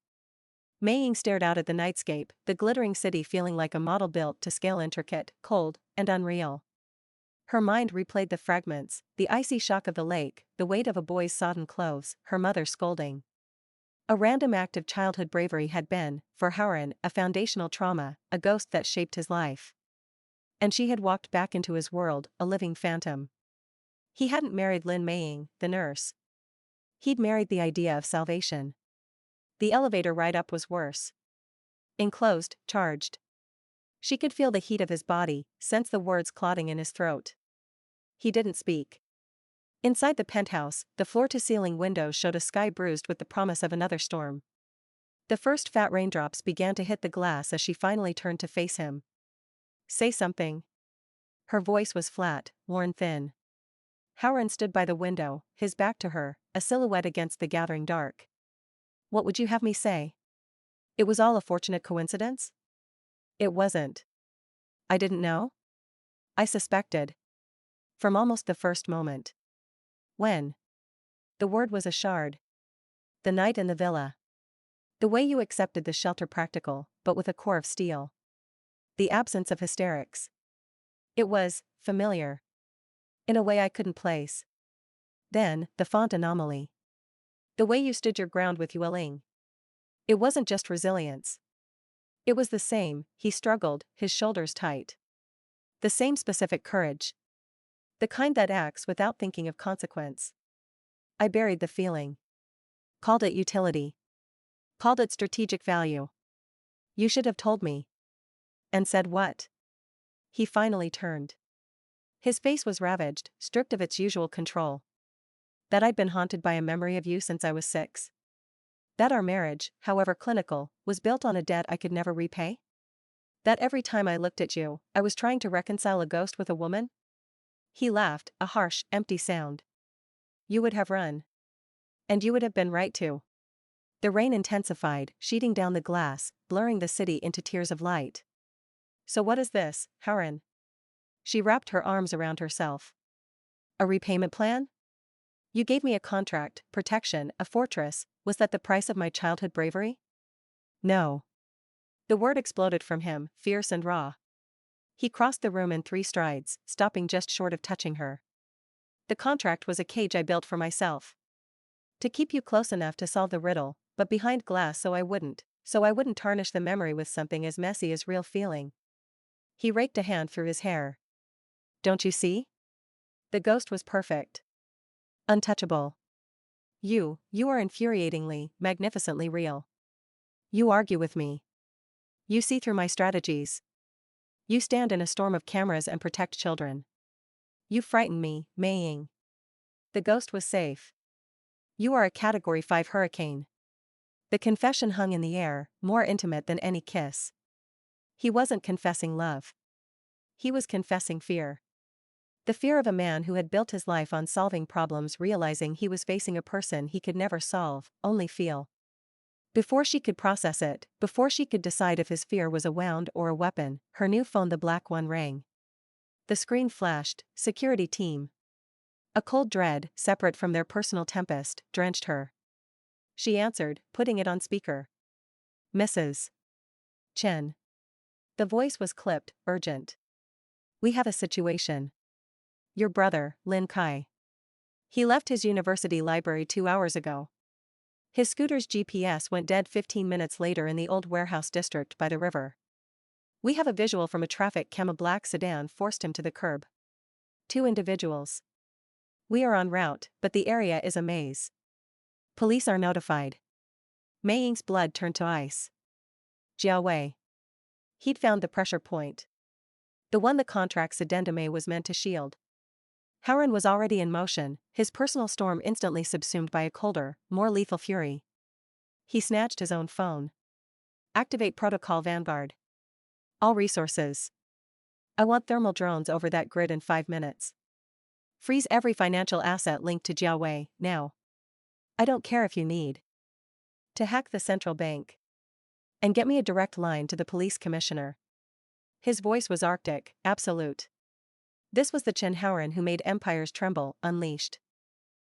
Mei Ying stared out at the nightscape, the glittering city feeling like a model built to scale, intricate, cold, and unreal. Her mind replayed the fragments, the icy shock of the lake, the weight of a boy's sodden clothes, her mother scolding. A random act of childhood bravery had been, for Howard, a foundational trauma, a ghost that shaped his life. And she had walked back into his world, a living phantom. He hadn't married Lin Mei Ying, the nurse. He'd married the idea of salvation. The elevator ride up was worse. Enclosed, charged. She could feel the heat of his body, sense the words clotting in his throat. He didn't speak. Inside the penthouse, the floor-to-ceiling windows showed a sky bruised with the promise of another storm. The first fat raindrops began to hit the glass as she finally turned to face him. "Say something." Her voice was flat, worn thin. Howard stood by the window, his back to her, a silhouette against the gathering dark. "What would you have me say? It was all a fortunate coincidence?" "It wasn't. I didn't know? I suspected. From almost the first moment." "When?" The word was a shard. "The night in the villa. The way you accepted the shelter, practical, but with a core of steel. The absence of hysterics. It was familiar. In a way I couldn't place. Then, the font anomaly. The way you stood your ground with Yueling. It wasn't just resilience. It was the same," he struggled, his shoulders tight. "The same specific courage. The kind that acts without thinking of consequence." I buried the feeling. Called it utility. Called it strategic value. You should have told me. And said what? He finally turned. His face was ravaged, stripped of its usual control. That I'd been haunted by a memory of you since I was 6. That our marriage, however clinical, was built on a debt I could never repay? That every time I looked at you, I was trying to reconcile a ghost with a woman? He laughed, a harsh, empty sound. You would have run. And you would have been right too. The rain intensified, sheeting down the glass, blurring the city into tears of light. So what is this, Haren? She wrapped her arms around herself. A repayment plan? You gave me a contract, protection, a fortress. Was that the price of my childhood bravery? No. The word exploded from him, fierce and raw. He crossed the room in 3 strides, stopping just short of touching her. The contract was a cage I built for myself. To keep you close enough to solve the riddle, but behind glass so I wouldn't tarnish the memory with something as messy as real feeling. He raked a hand through his hair. Don't you see? The ghost was perfect. Untouchable. You are infuriatingly, magnificently real. You argue with me. You see through my strategies. You stand in a storm of cameras and protect children. You frighten me, Mei. The ghost was safe. You are a Category 5 hurricane. The confession hung in the air, more intimate than any kiss. He wasn't confessing love. He was confessing fear. The fear of a man who had built his life on solving problems, realizing he was facing a person he could never solve, only feel. Before she could process it, before she could decide if his fear was a wound or a weapon, her new phone, the black one, rang. The screen flashed, security team. A cold dread, separate from their personal tempest, drenched her. She answered, putting it on speaker. Mrs. Chen. The voice was clipped, urgent. We have a situation. Your brother, Lin Kai. He left his university library 2 hours ago. His scooter's GPS went dead 15 minutes later in the old warehouse district by the river. We have a visual from a traffic cam. A black sedan forced him to the curb. 2 individuals. We are en route, but the area is a maze. Police are notified. Mei Ying's blood turned to ice. Jiao Wei. He'd found the pressure point. The one the contract's addendum was meant to shield. Haren was already in motion, his personal storm instantly subsumed by a colder, more lethal fury. He snatched his own phone. Activate Protocol Vanguard. All resources. I want thermal drones over that grid in 5 minutes. Freeze every financial asset linked to Jiao Wei, now. I don't care if you need to hack the central bank. And get me a direct line to the police commissioner. His voice was arctic, absolute. This was the Chen Haoran who made empires tremble, unleashed.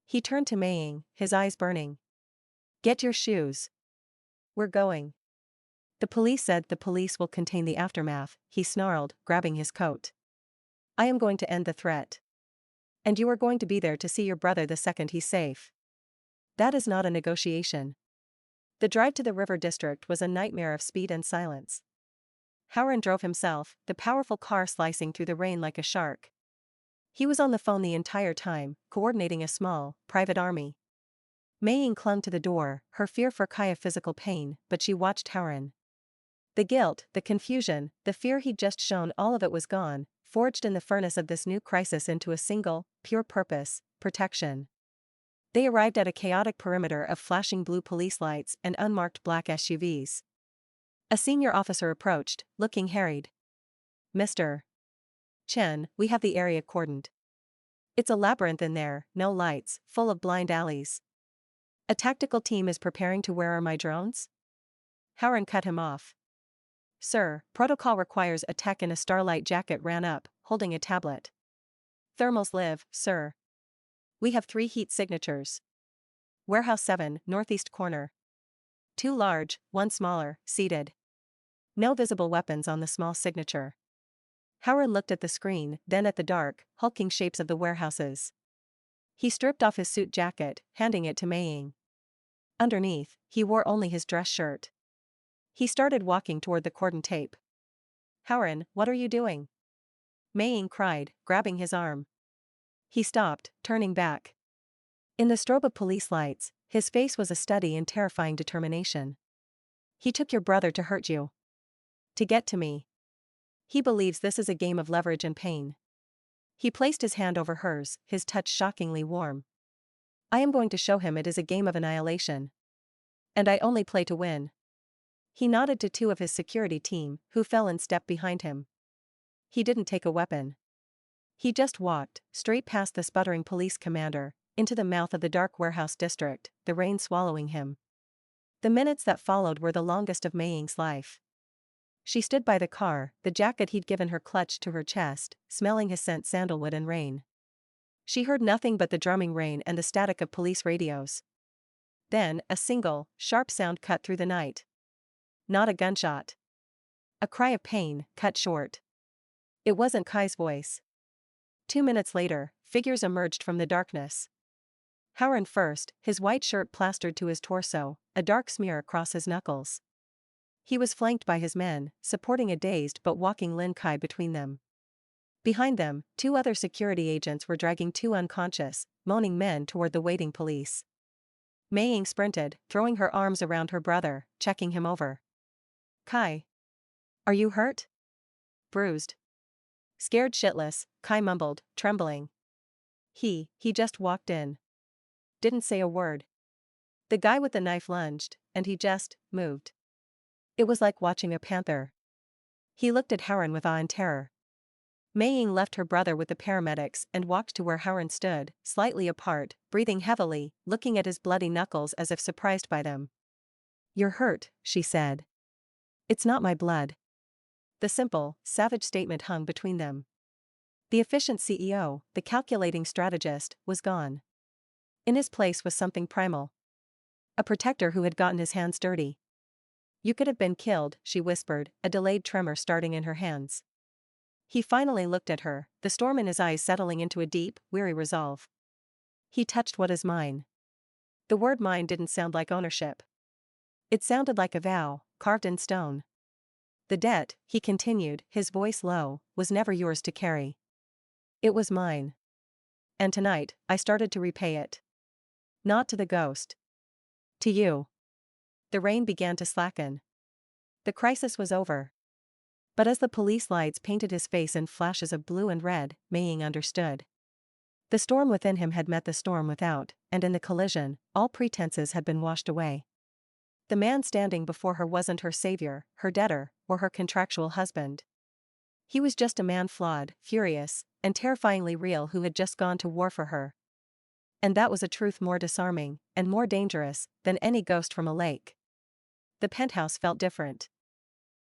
He turned to Mei Ying, his eyes burning. Get your shoes. We're going. The police said the police will contain the aftermath, he snarled, grabbing his coat. I am going to end the threat. And you are going to be there to see your brother the second he's safe. That is not a negotiation. The drive to the river district was a nightmare of speed and silence. Haoran drove himself, the powerful car slicing through the rain like a shark. He was on the phone the entire time, coordinating a small, private army. Mei Ying clung to the door, her fear for Kaya physical pain, but she watched Haoran. The guilt, the confusion, the fear he'd just shown, all of it was gone, forged in the furnace of this new crisis into a single, pure purpose, protection. They arrived at a chaotic perimeter of flashing blue police lights and unmarked black SUVs. A senior officer approached, looking harried. Mr. Chen, we have the area cordoned. It's a labyrinth in there, no lights, full of blind alleys. A tactical team is preparing to. Where are my drones? Haoran cut him off. Sir, protocol requires a tech in a starlight jacket ran up, holding a tablet. Thermals live, sir. We have 3 heat signatures. Warehouse 7, northeast corner. 2 large, 1 smaller, seated. No visible weapons on the small signature. Haoran looked at the screen, then at the dark, hulking shapes of the warehouses. He stripped off his suit jacket, handing it to Mei Ying. Underneath, he wore only his dress shirt. He started walking toward the cordon tape. Haoran, what are you doing? Mei Ying cried, grabbing his arm. He stopped, turning back. In the strobe of police lights, his face was a study in terrifying determination. He took your brother to hurt you. To get to me. He believes this is a game of leverage and pain. He placed his hand over hers, his touch shockingly warm. I am going to show him it is a game of annihilation. And I only play to win. He nodded to two of his security team, who fell in step behind him. He didn't take a weapon. He just walked, straight past the sputtering police commander, into the mouth of the dark warehouse district, the rain swallowing him. The minutes that followed were the longest of Mei Ying's life. She stood by the car, the jacket he'd given her clutched to her chest, smelling his scent sandalwood and rain. She heard nothing but the drumming rain and the static of police radios. Then, a single, sharp sound cut through the night. Not a gunshot. A cry of pain, cut short. It wasn't Kai's voice. 2 minutes later, figures emerged from the darkness. Howard first, his white shirt plastered to his torso, a dark smear across his knuckles. He was flanked by his men, supporting a dazed but walking Lin Kai between them. Behind them, 2 other security agents were dragging 2 unconscious, moaning men toward the waiting police. Mei Ying sprinted, throwing her arms around her brother, checking him over. Kai. Are you hurt? Bruised. Scared shitless, Kai mumbled, trembling. He just walked in. Didn't say a word. The guy with the knife lunged, and he just moved. It was like watching a panther. He looked at Howard with awe and terror. Mei Ying left her brother with the paramedics and walked to where Howard stood, slightly apart, breathing heavily, looking at his bloody knuckles as if surprised by them. You're hurt, she said. It's not my blood. The simple, savage statement hung between them. The efficient CEO, the calculating strategist, was gone. In his place was something primal. A protector who had gotten his hands dirty. You could have been killed, she whispered, a delayed tremor starting in her hands. He finally looked at her, the storm in his eyes settling into a deep, weary resolve. He touched what is mine. The word mine didn't sound like ownership. It sounded like a vow, carved in stone. The debt, he continued, his voice low, was never yours to carry. It was mine. And tonight, I started to repay it. Not to the ghost. To you. The rain began to slacken. The crisis was over. But as the police lights painted his face in flashes of blue and red, Mei Ying understood. The storm within him had met the storm without, and in the collision, all pretenses had been washed away. The man standing before her wasn't her savior, her debtor, or her contractual husband. He was just a man flawed, furious, and terrifyingly real who had just gone to war for her. And that was a truth more disarming, and more dangerous, than any ghost from a lake. The penthouse felt different.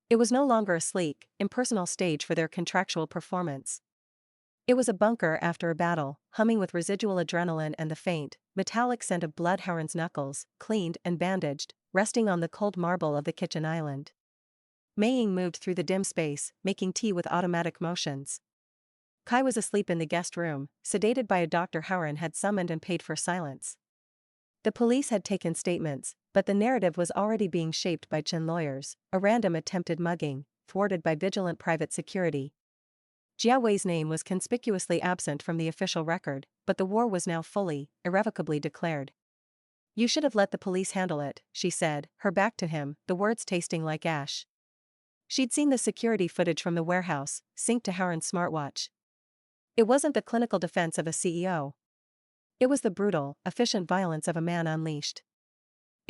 It was no longer a sleek, impersonal stage for their contractual performance. It was a bunker after a battle, humming with residual adrenaline and the faint, metallic scent of blood. Howard's knuckles, cleaned and bandaged, resting on the cold marble of the kitchen island. Mei Ying moved through the dim space, making tea with automatic motions. Kai was asleep in the guest room, sedated by a doctor Howard had summoned and paid for silence. The police had taken statements, but the narrative was already being shaped by Chin lawyers, a random attempted mugging, thwarted by vigilant private security. Jia Wei's name was conspicuously absent from the official record, but the war was now fully, irrevocably declared. You should have let the police handle it, she said, her back to him, the words tasting like ash. She'd seen the security footage from the warehouse, synced to Howard's smartwatch. It wasn't the clinical defense of a CEO. It was the brutal, efficient violence of a man unleashed.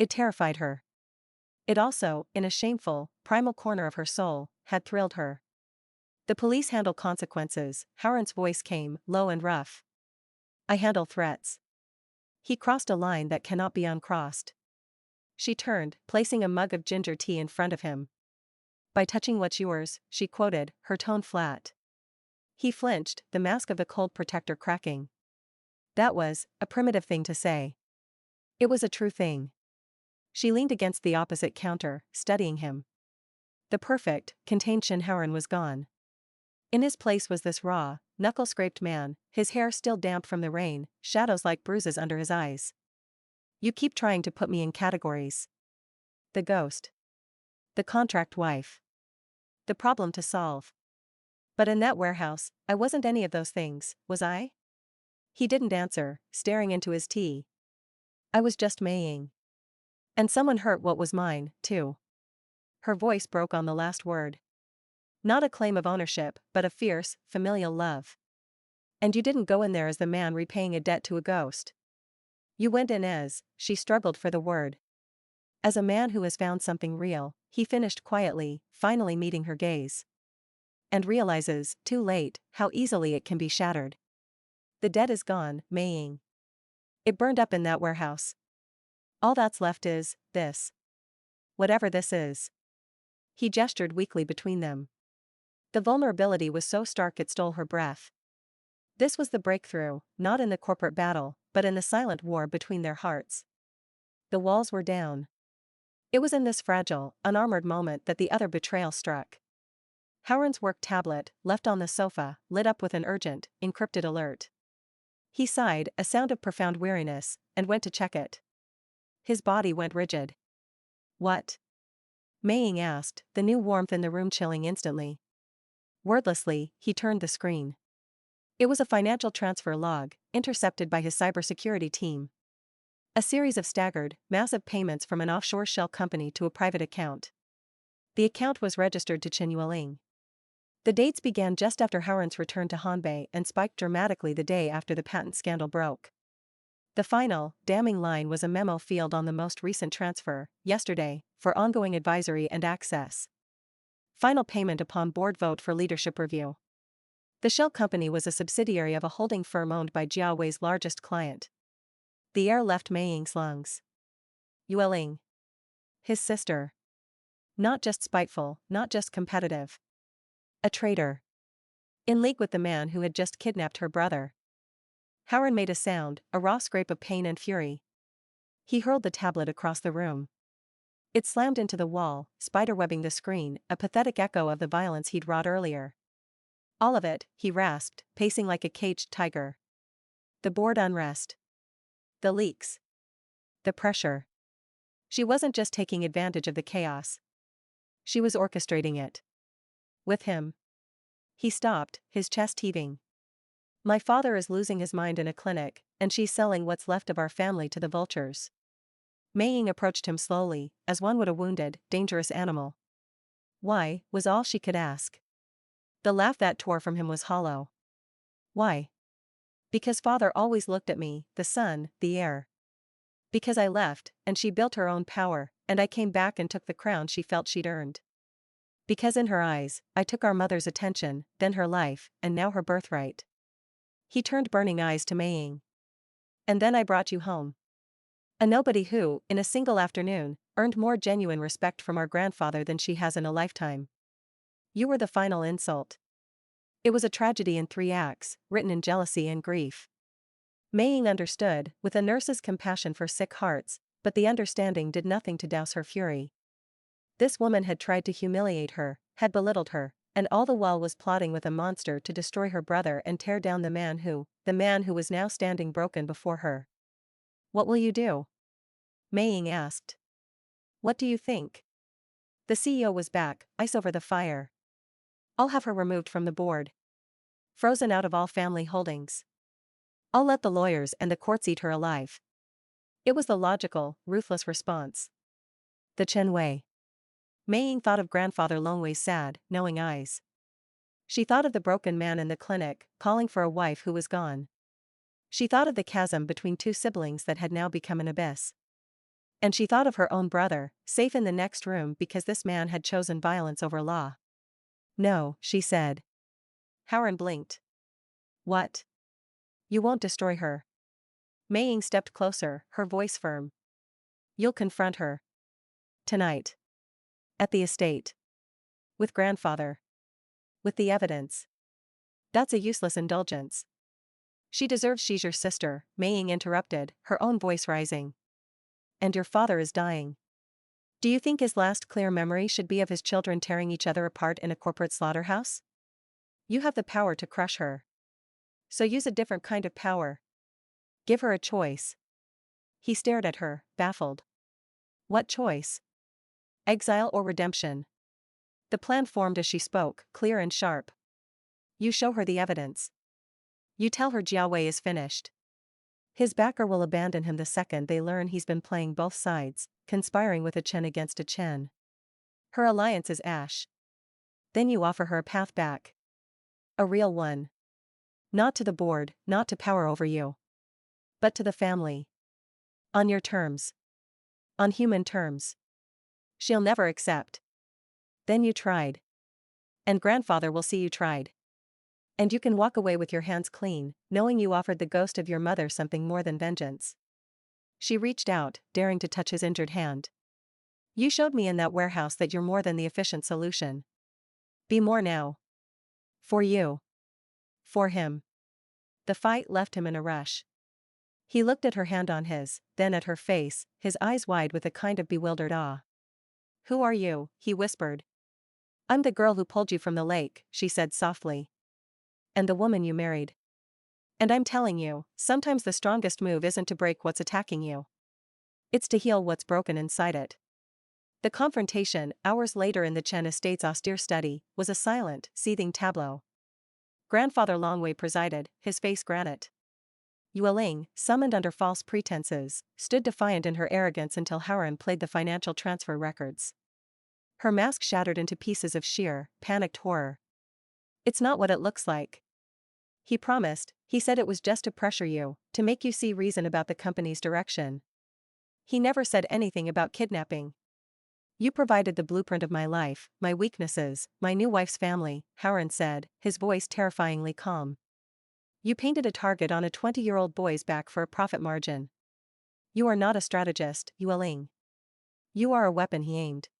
It terrified her. It also, in a shameful, primal corner of her soul, had thrilled her. The police handle consequences, Howard's voice came, low and rough. I handle threats. He crossed a line that cannot be uncrossed. She turned, placing a mug of ginger tea in front of him. By touching what's yours, she quoted, her tone flat. He flinched, the mask of the cold protector cracking. That was a primitive thing to say. It was a true thing. She leaned against the opposite counter, studying him. The perfect, contained Chin Howard was gone. In his place was this raw, knuckle-scraped man, his hair still damp from the rain, shadows like bruises under his eyes. You keep trying to put me in categories. The ghost. The contract wife. The problem to solve. But in that warehouse, I wasn't any of those things, was I? He didn't answer, staring into his tea. I was just Mei Ying. And someone hurt what was mine, too. Her voice broke on the last word. Not a claim of ownership, but a fierce, familial love. And you didn't go in there as the man repaying a debt to a ghost. You went in as, she struggled for the word. As a man who has found something real, he finished quietly, finally meeting her gaze. And realizes, too late, how easily it can be shattered. The debt is gone, Mei. It burned up in that warehouse. All that's left is, this. Whatever this is. He gestured weakly between them. The vulnerability was so stark it stole her breath. This was the breakthrough, not in the corporate battle, but in the silent war between their hearts. The walls were down. It was in this fragile, unarmored moment that the other betrayal struck. Howard's work tablet, left on the sofa, lit up with an urgent, encrypted alert. He sighed, a sound of profound weariness, and went to check it. His body went rigid. What? Mei asked, the new warmth in the room chilling instantly. Wordlessly, he turned the screen. It was a financial transfer log, intercepted by his cybersecurity team. A series of staggered, massive payments from an offshore shell company to a private account. The account was registered to Chen Yueling. The dates began just after Howard's return to Hanbei and spiked dramatically the day after the patent scandal broke. The final, damning line was a memo field on the most recent transfer, yesterday, for ongoing advisory and access. Final payment upon board vote for leadership review. The shell company was a subsidiary of a holding firm owned by Jiaowei's largest client. The air left Meiying's lungs. Yueling. His sister. Not just spiteful, not just competitive. A traitor. In league with the man who had just kidnapped her brother. Howard made a sound, a raw scrape of pain and fury. He hurled the tablet across the room. It slammed into the wall, spiderwebbing the screen, a pathetic echo of the violence he'd wrought earlier. All of it, he rasped, pacing like a caged tiger. The board unrest. The leaks. The pressure. She wasn't just taking advantage of the chaos. She was orchestrating it. With him. He stopped, his chest heaving. My father is losing his mind in a clinic, and she's selling what's left of our family to the vultures. Mei approached him slowly, as one would a wounded, dangerous animal. Why, was all she could ask. The laugh that tore from him was hollow. Why? Because father always looked at me, the sun, the air. Because I left, and she built her own power, and I came back and took the crown she felt she'd earned. Because in her eyes, I took our mother's attention, then her life, and now her birthright. He turned burning eyes to Mei. And then I brought you home. A nobody who, in a single afternoon, earned more genuine respect from our grandfather than she has in a lifetime. You were the final insult. It was a tragedy in 3 acts, written in jealousy and grief. Mei understood, with a nurse's compassion for sick hearts, but the understanding did nothing to douse her fury. This woman had tried to humiliate her, had belittled her, and all the while was plotting with a monster to destroy her brother and tear down the man who was now standing broken before her. What will you do? Mei asked. What do you think? The CEO was back, ice over the fire. I'll have her removed from the board. Frozen out of all family holdings. I'll let the lawyers and the courts eat her alive. It was the logical, ruthless response. The Chen Wei. Mei thought of grandfather Longwei's sad, knowing eyes. She thought of the broken man in the clinic, calling for a wife who was gone. She thought of the chasm between 2 siblings that had now become an abyss. And she thought of her own brother, safe in the next room because this man had chosen violence over law. No, she said. Howard blinked. What? You won't destroy her. Mei stepped closer, her voice firm. You'll confront her. Tonight. At the estate. With grandfather. With the evidence. That's a useless indulgence. She deserves. She's your sister, Mei interrupted, her own voice rising. And your father is dying. Do you think his last clear memory should be of his children tearing each other apart in a corporate slaughterhouse? You have the power to crush her. So use a different kind of power. Give her a choice. He stared at her, baffled. What choice? Exile or redemption? The plan formed as she spoke, clear and sharp. You show her the evidence. You tell her Jiawei is finished. His backer will abandon him the second they learn he's been playing both sides, conspiring with a Chen against a Chen. Her alliance is ash. Then you offer her a path back. A real one. Not to the board, not to power over you. But to the family. On your terms. On human terms. She'll never accept. Then you tried. And grandfather will see you tried. And you can walk away with your hands clean, knowing you offered the ghost of your mother something more than vengeance. She reached out, daring to touch his injured hand. You showed me in that warehouse that you're more than the efficient solution. Be more now. For you. For him. The fight left him in a rush. He looked at her hand on his, then at her face, his eyes wide with a kind of bewildered awe. Who are you? He whispered. I'm the girl who pulled you from the lake, she said softly. And the woman you married. And I'm telling you, sometimes the strongest move isn't to break what's attacking you. It's to heal what's broken inside it. The confrontation, hours later in the Chen estate's austere study, was a silent, seething tableau. Grandfather Longwei presided, his face granite. Yueling, summoned under false pretenses, stood defiant in her arrogance until Howren played the financial transfer records. Her mask shattered into pieces of sheer, panicked horror. It's not what it looks like. He promised, he said it was just to pressure you, to make you see reason about the company's direction. He never said anything about kidnapping. You provided the blueprint of my life, my weaknesses, my new wife's family, Howren said, his voice terrifyingly calm. You painted a target on a 20-year-old boy's back for a profit margin. You are not a strategist, Yueling. You are a weapon, he aimed.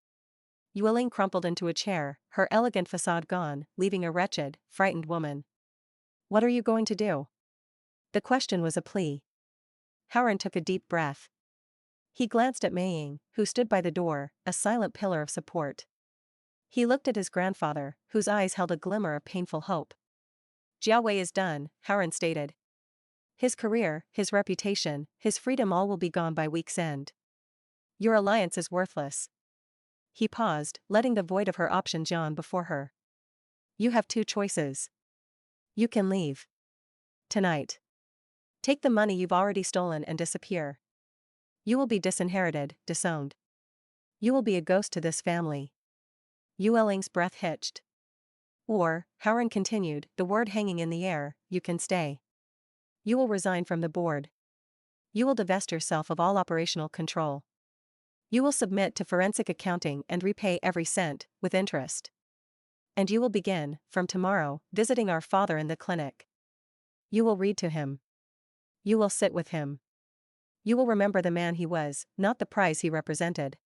Yueling crumpled into a chair, her elegant facade gone, leaving a wretched, frightened woman. What are you going to do? The question was a plea. Howren took a deep breath. He glanced at Mei Ying, who stood by the door, a silent pillar of support. He looked at his grandfather, whose eyes held a glimmer of painful hope. Jia Wei is done, Howren stated. His career, his reputation, his freedom, all will be gone by week's end. Your alliance is worthless. He paused, letting the void of her options yawn before her. You have two choices. You can leave. Tonight. Take the money you've already stolen and disappear. You will be disinherited, disowned. You will be a ghost to this family. Yueling's breath hitched. Or, Howren continued, the word hanging in the air, you can stay. You will resign from the board. You will divest yourself of all operational control. You will submit to forensic accounting and repay every cent, with interest. And you will begin, from tomorrow, visiting our father in the clinic. You will read to him. You will sit with him. You will remember the man he was, not the prize he represented.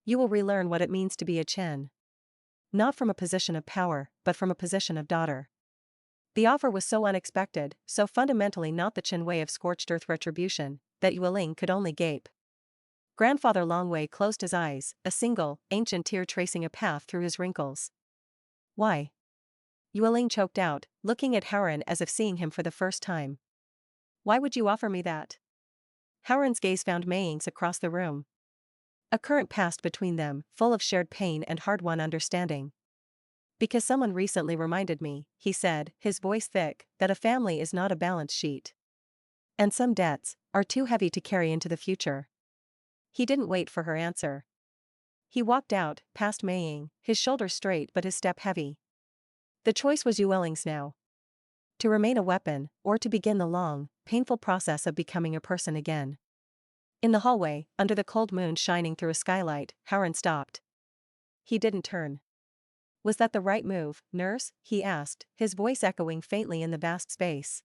You will relearn what it means to be a Chen. Not from a position of power, but from a position of daughter. The offer was so unexpected, so fundamentally not the Chen way of scorched earth retribution, that Yueling could only gape. Grandfather Longwei closed his eyes, a single, ancient tear tracing a path through his wrinkles. Why? Yueling choked out, looking at Howren as if seeing him for the first time. Why would you offer me that? Howren's gaze found Mei Ying's across the room. A current passed between them, full of shared pain and hard-won understanding. Because someone recently reminded me, he said, his voice thick, that a family is not a balance sheet. And some debts are too heavy to carry into the future. He didn't wait for her answer. He walked out, past Mei Ying, his shoulders straight but his step heavy. The choice was Yueling's now. To remain a weapon, or to begin the long, painful process of becoming a person again. In the hallway, under the cold moon shining through a skylight, Howren stopped. He didn't turn. Was that the right move, nurse? He asked, his voice echoing faintly in the vast space.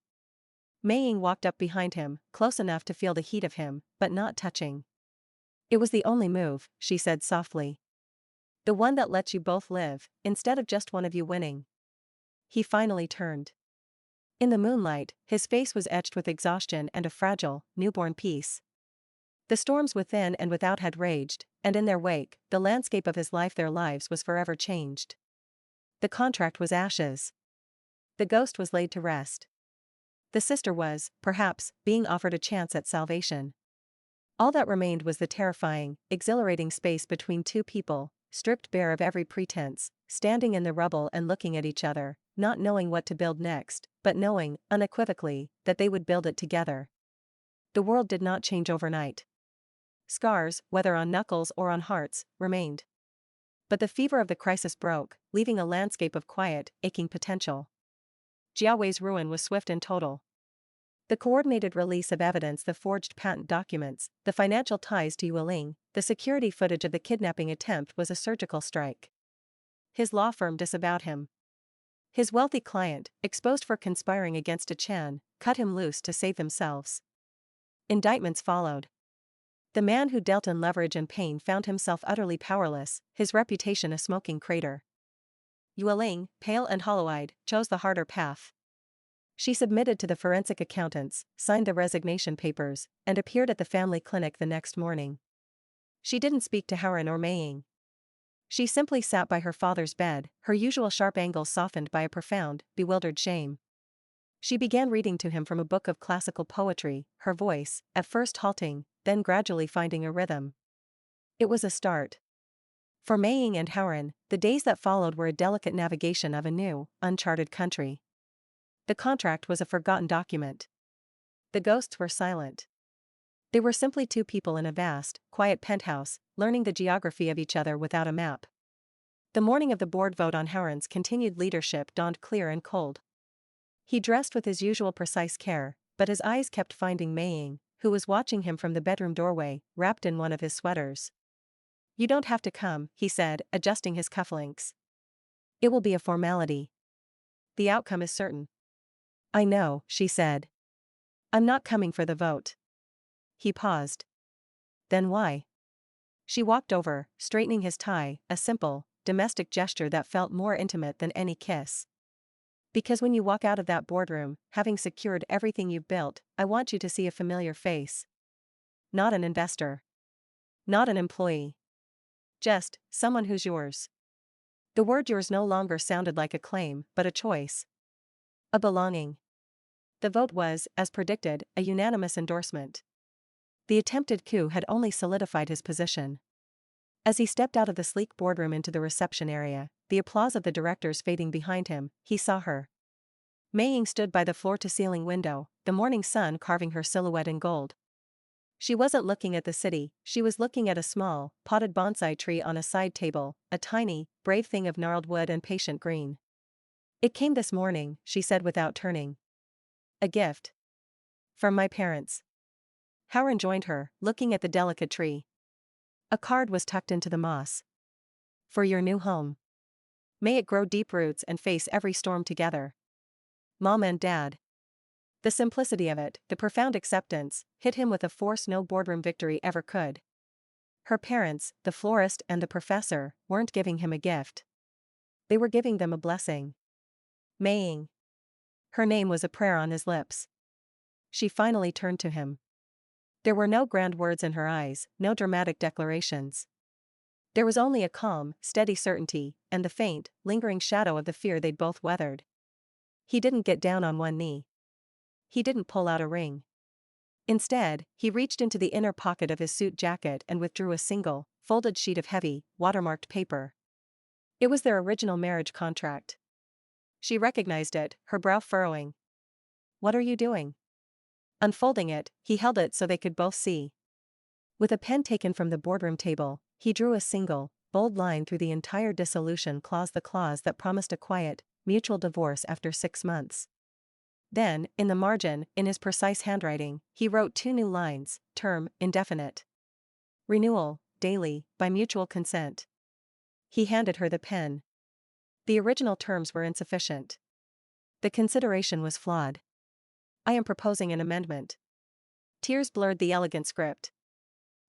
Mei Ying walked up behind him, close enough to feel the heat of him, but not touching. It was the only move, she said softly. The one that lets you both live, instead of just one of you winning. He finally turned. In the moonlight, his face was etched with exhaustion and a fragile, newborn peace. The storms within and without had raged, and in their wake, the landscape of his life, their lives, was forever changed. The contract was ashes. The ghost was laid to rest. The sister was, perhaps, being offered a chance at salvation. All that remained was the terrifying, exhilarating space between two people, stripped bare of every pretense, standing in the rubble and looking at each other, not knowing what to build next, but knowing, unequivocally, that they would build it together. The world did not change overnight. Scars, whether on knuckles or on hearts, remained. But the fever of the crisis broke, leaving a landscape of quiet, aching potential. Jiawei's ruin was swift and total. The coordinated release of evidence, the forged patent documents, the financial ties to Yueling, the security footage of the kidnapping attempt was a surgical strike. His law firm disavowed him. His wealthy client, exposed for conspiring against a Chan, cut him loose to save themselves. Indictments followed. The man who dealt in leverage and pain found himself utterly powerless, his reputation a smoking crater. Yueling, pale and hollow-eyed, chose the harder path. She submitted to the forensic accountants, signed the resignation papers, and appeared at the family clinic the next morning. She didn't speak to Haren or Meiying. She simply sat by her father's bed, her usual sharp angles softened by a profound, bewildered shame. She began reading to him from a book of classical poetry, her voice, at first halting, then gradually finding a rhythm. It was a start. For Meiying and Haren, the days that followed were a delicate navigation of a new, uncharted country. The contract was a forgotten document. The ghosts were silent. They were simply two people in a vast, quiet penthouse, learning the geography of each other without a map. The morning of the board vote on Haren's continued leadership dawned clear and cold. He dressed with his usual precise care, but his eyes kept finding Meiying, who was watching him from the bedroom doorway, wrapped in one of his sweaters. "You don't have to come," he said, adjusting his cufflinks. "It will be a formality. The outcome is certain." "I know," she said. "I'm not coming for the vote." He paused. "Then why?" She walked over, straightening his tie, a simple, domestic gesture that felt more intimate than any kiss. "Because when you walk out of that boardroom, having secured everything you've built, I want you to see a familiar face. Not an investor. Not an employee. Just someone who's yours." The word yours no longer sounded like a claim, but a choice. A belonging. The vote was, as predicted, a unanimous endorsement. The attempted coup had only solidified his position. As he stepped out of the sleek boardroom into the reception area, the applause of the directors fading behind him, he saw her. Meiying stood by the floor-to-ceiling window, the morning sun carving her silhouette in gold. She wasn't looking at the city, she was looking at a small, potted bonsai tree on a side table, a tiny, brave thing of gnarled wood and patient green. "It came this morning," she said without turning. "A gift. From my parents." Haren joined her, looking at the delicate tree. A card was tucked into the moss. "For your new home. May it grow deep roots and face every storm together. Mom and Dad." The simplicity of it, the profound acceptance, hit him with a force no boardroom victory ever could. Her parents, the florist and the professor, weren't giving him a gift. They were giving them a blessing. Meiying. Her name was a prayer on his lips. She finally turned to him. There were no grand words in her eyes, no dramatic declarations. There was only a calm, steady certainty, and the faint, lingering shadow of the fear they'd both weathered. He didn't get down on one knee. He didn't pull out a ring. Instead, he reached into the inner pocket of his suit jacket and withdrew a single, folded sheet of heavy, watermarked paper. It was their original marriage contract. She recognized it, her brow furrowing. "What are you doing?" Unfolding it, he held it so they could both see. With a pen taken from the boardroom table, he drew a single, bold line through the entire dissolution clause, the clause that promised a quiet, mutual divorce after 6 months. Then, in the margin, in his precise handwriting, he wrote 2 new lines, term, indefinite. Renewal, daily, by mutual consent. He handed her the pen. The original terms were insufficient. The consideration was flawed. "I am proposing an amendment." Tears blurred the elegant script.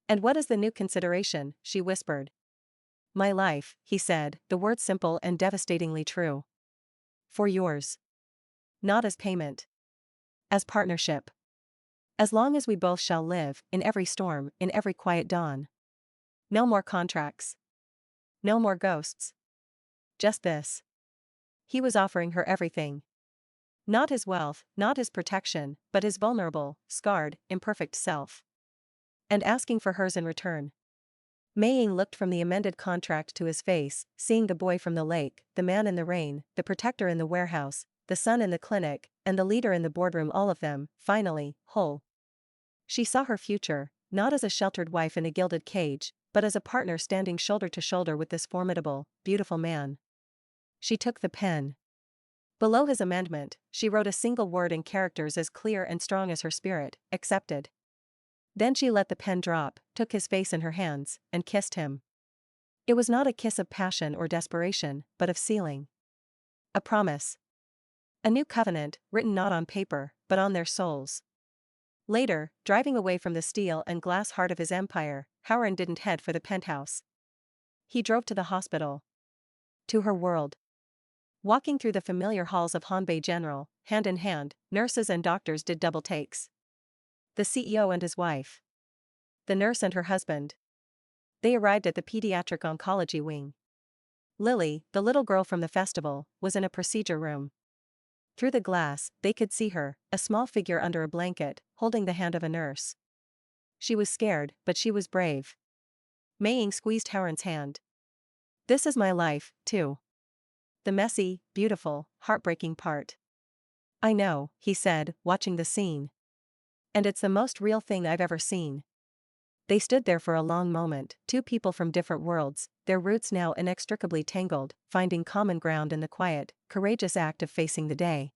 "And what is the new consideration?" she whispered. "My life," he said, the word simple and devastatingly true. "For yours. Not as payment. As partnership. As long as we both shall live, in every storm, in every quiet dawn. No more contracts. No more ghosts. Just this." He was offering her everything. Not his wealth, not his protection, but his vulnerable, scarred, imperfect self. And asking for hers in return. Meiying looked from the amended contract to his face, seeing the boy from the lake, the man in the rain, the protector in the warehouse, the son in the clinic, and the leader in the boardroom, all of them, finally, whole. She saw her future, not as a sheltered wife in a gilded cage, but as a partner standing shoulder to shoulder with this formidable, beautiful man. She took the pen. Below his amendment, she wrote a single word in characters as clear and strong as her spirit: accepted. Then she let the pen drop, took his face in her hands, and kissed him. It was not a kiss of passion or desperation, but of sealing. A promise. A new covenant, written not on paper, but on their souls. Later, driving away from the steel and glass heart of his empire, Howard didn't head for the penthouse. He drove to the hospital. To her world. Walking through the familiar halls of Hanbei General, hand in hand, nurses and doctors did double takes. The CEO and his wife. The nurse and her husband. They arrived at the pediatric oncology wing. Lily, the little girl from the festival, was in a procedure room. Through the glass, they could see her, a small figure under a blanket, holding the hand of a nurse. She was scared, but she was brave. Mei Ying squeezed Howard's hand. This is my life, too. The messy, beautiful, heartbreaking part. I know, he said, watching the scene. And it's the most real thing I've ever seen. They stood there for a long moment, two people from different worlds, their roots now inextricably tangled, finding common ground in the quiet, courageous act of facing the day.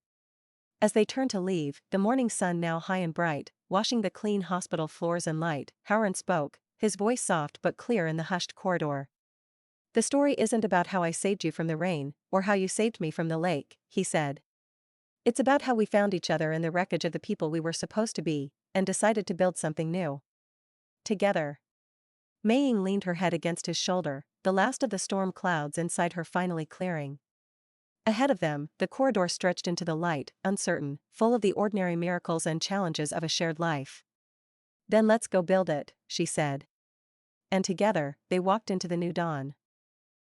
As they turned to leave, the morning sun now high and bright, washing the clean hospital floors in light, Howard spoke, his voice soft but clear in the hushed corridor. The story isn't about how I saved you from the rain, or how you saved me from the lake, he said. It's about how we found each other in the wreckage of the people we were supposed to be, and decided to build something new. Together. Mei Ying leaned her head against his shoulder, the last of the storm clouds inside her finally clearing. Ahead of them, the corridor stretched into the light, uncertain, full of the ordinary miracles and challenges of a shared life. Then let's go build it, she said. And together, they walked into the new dawn.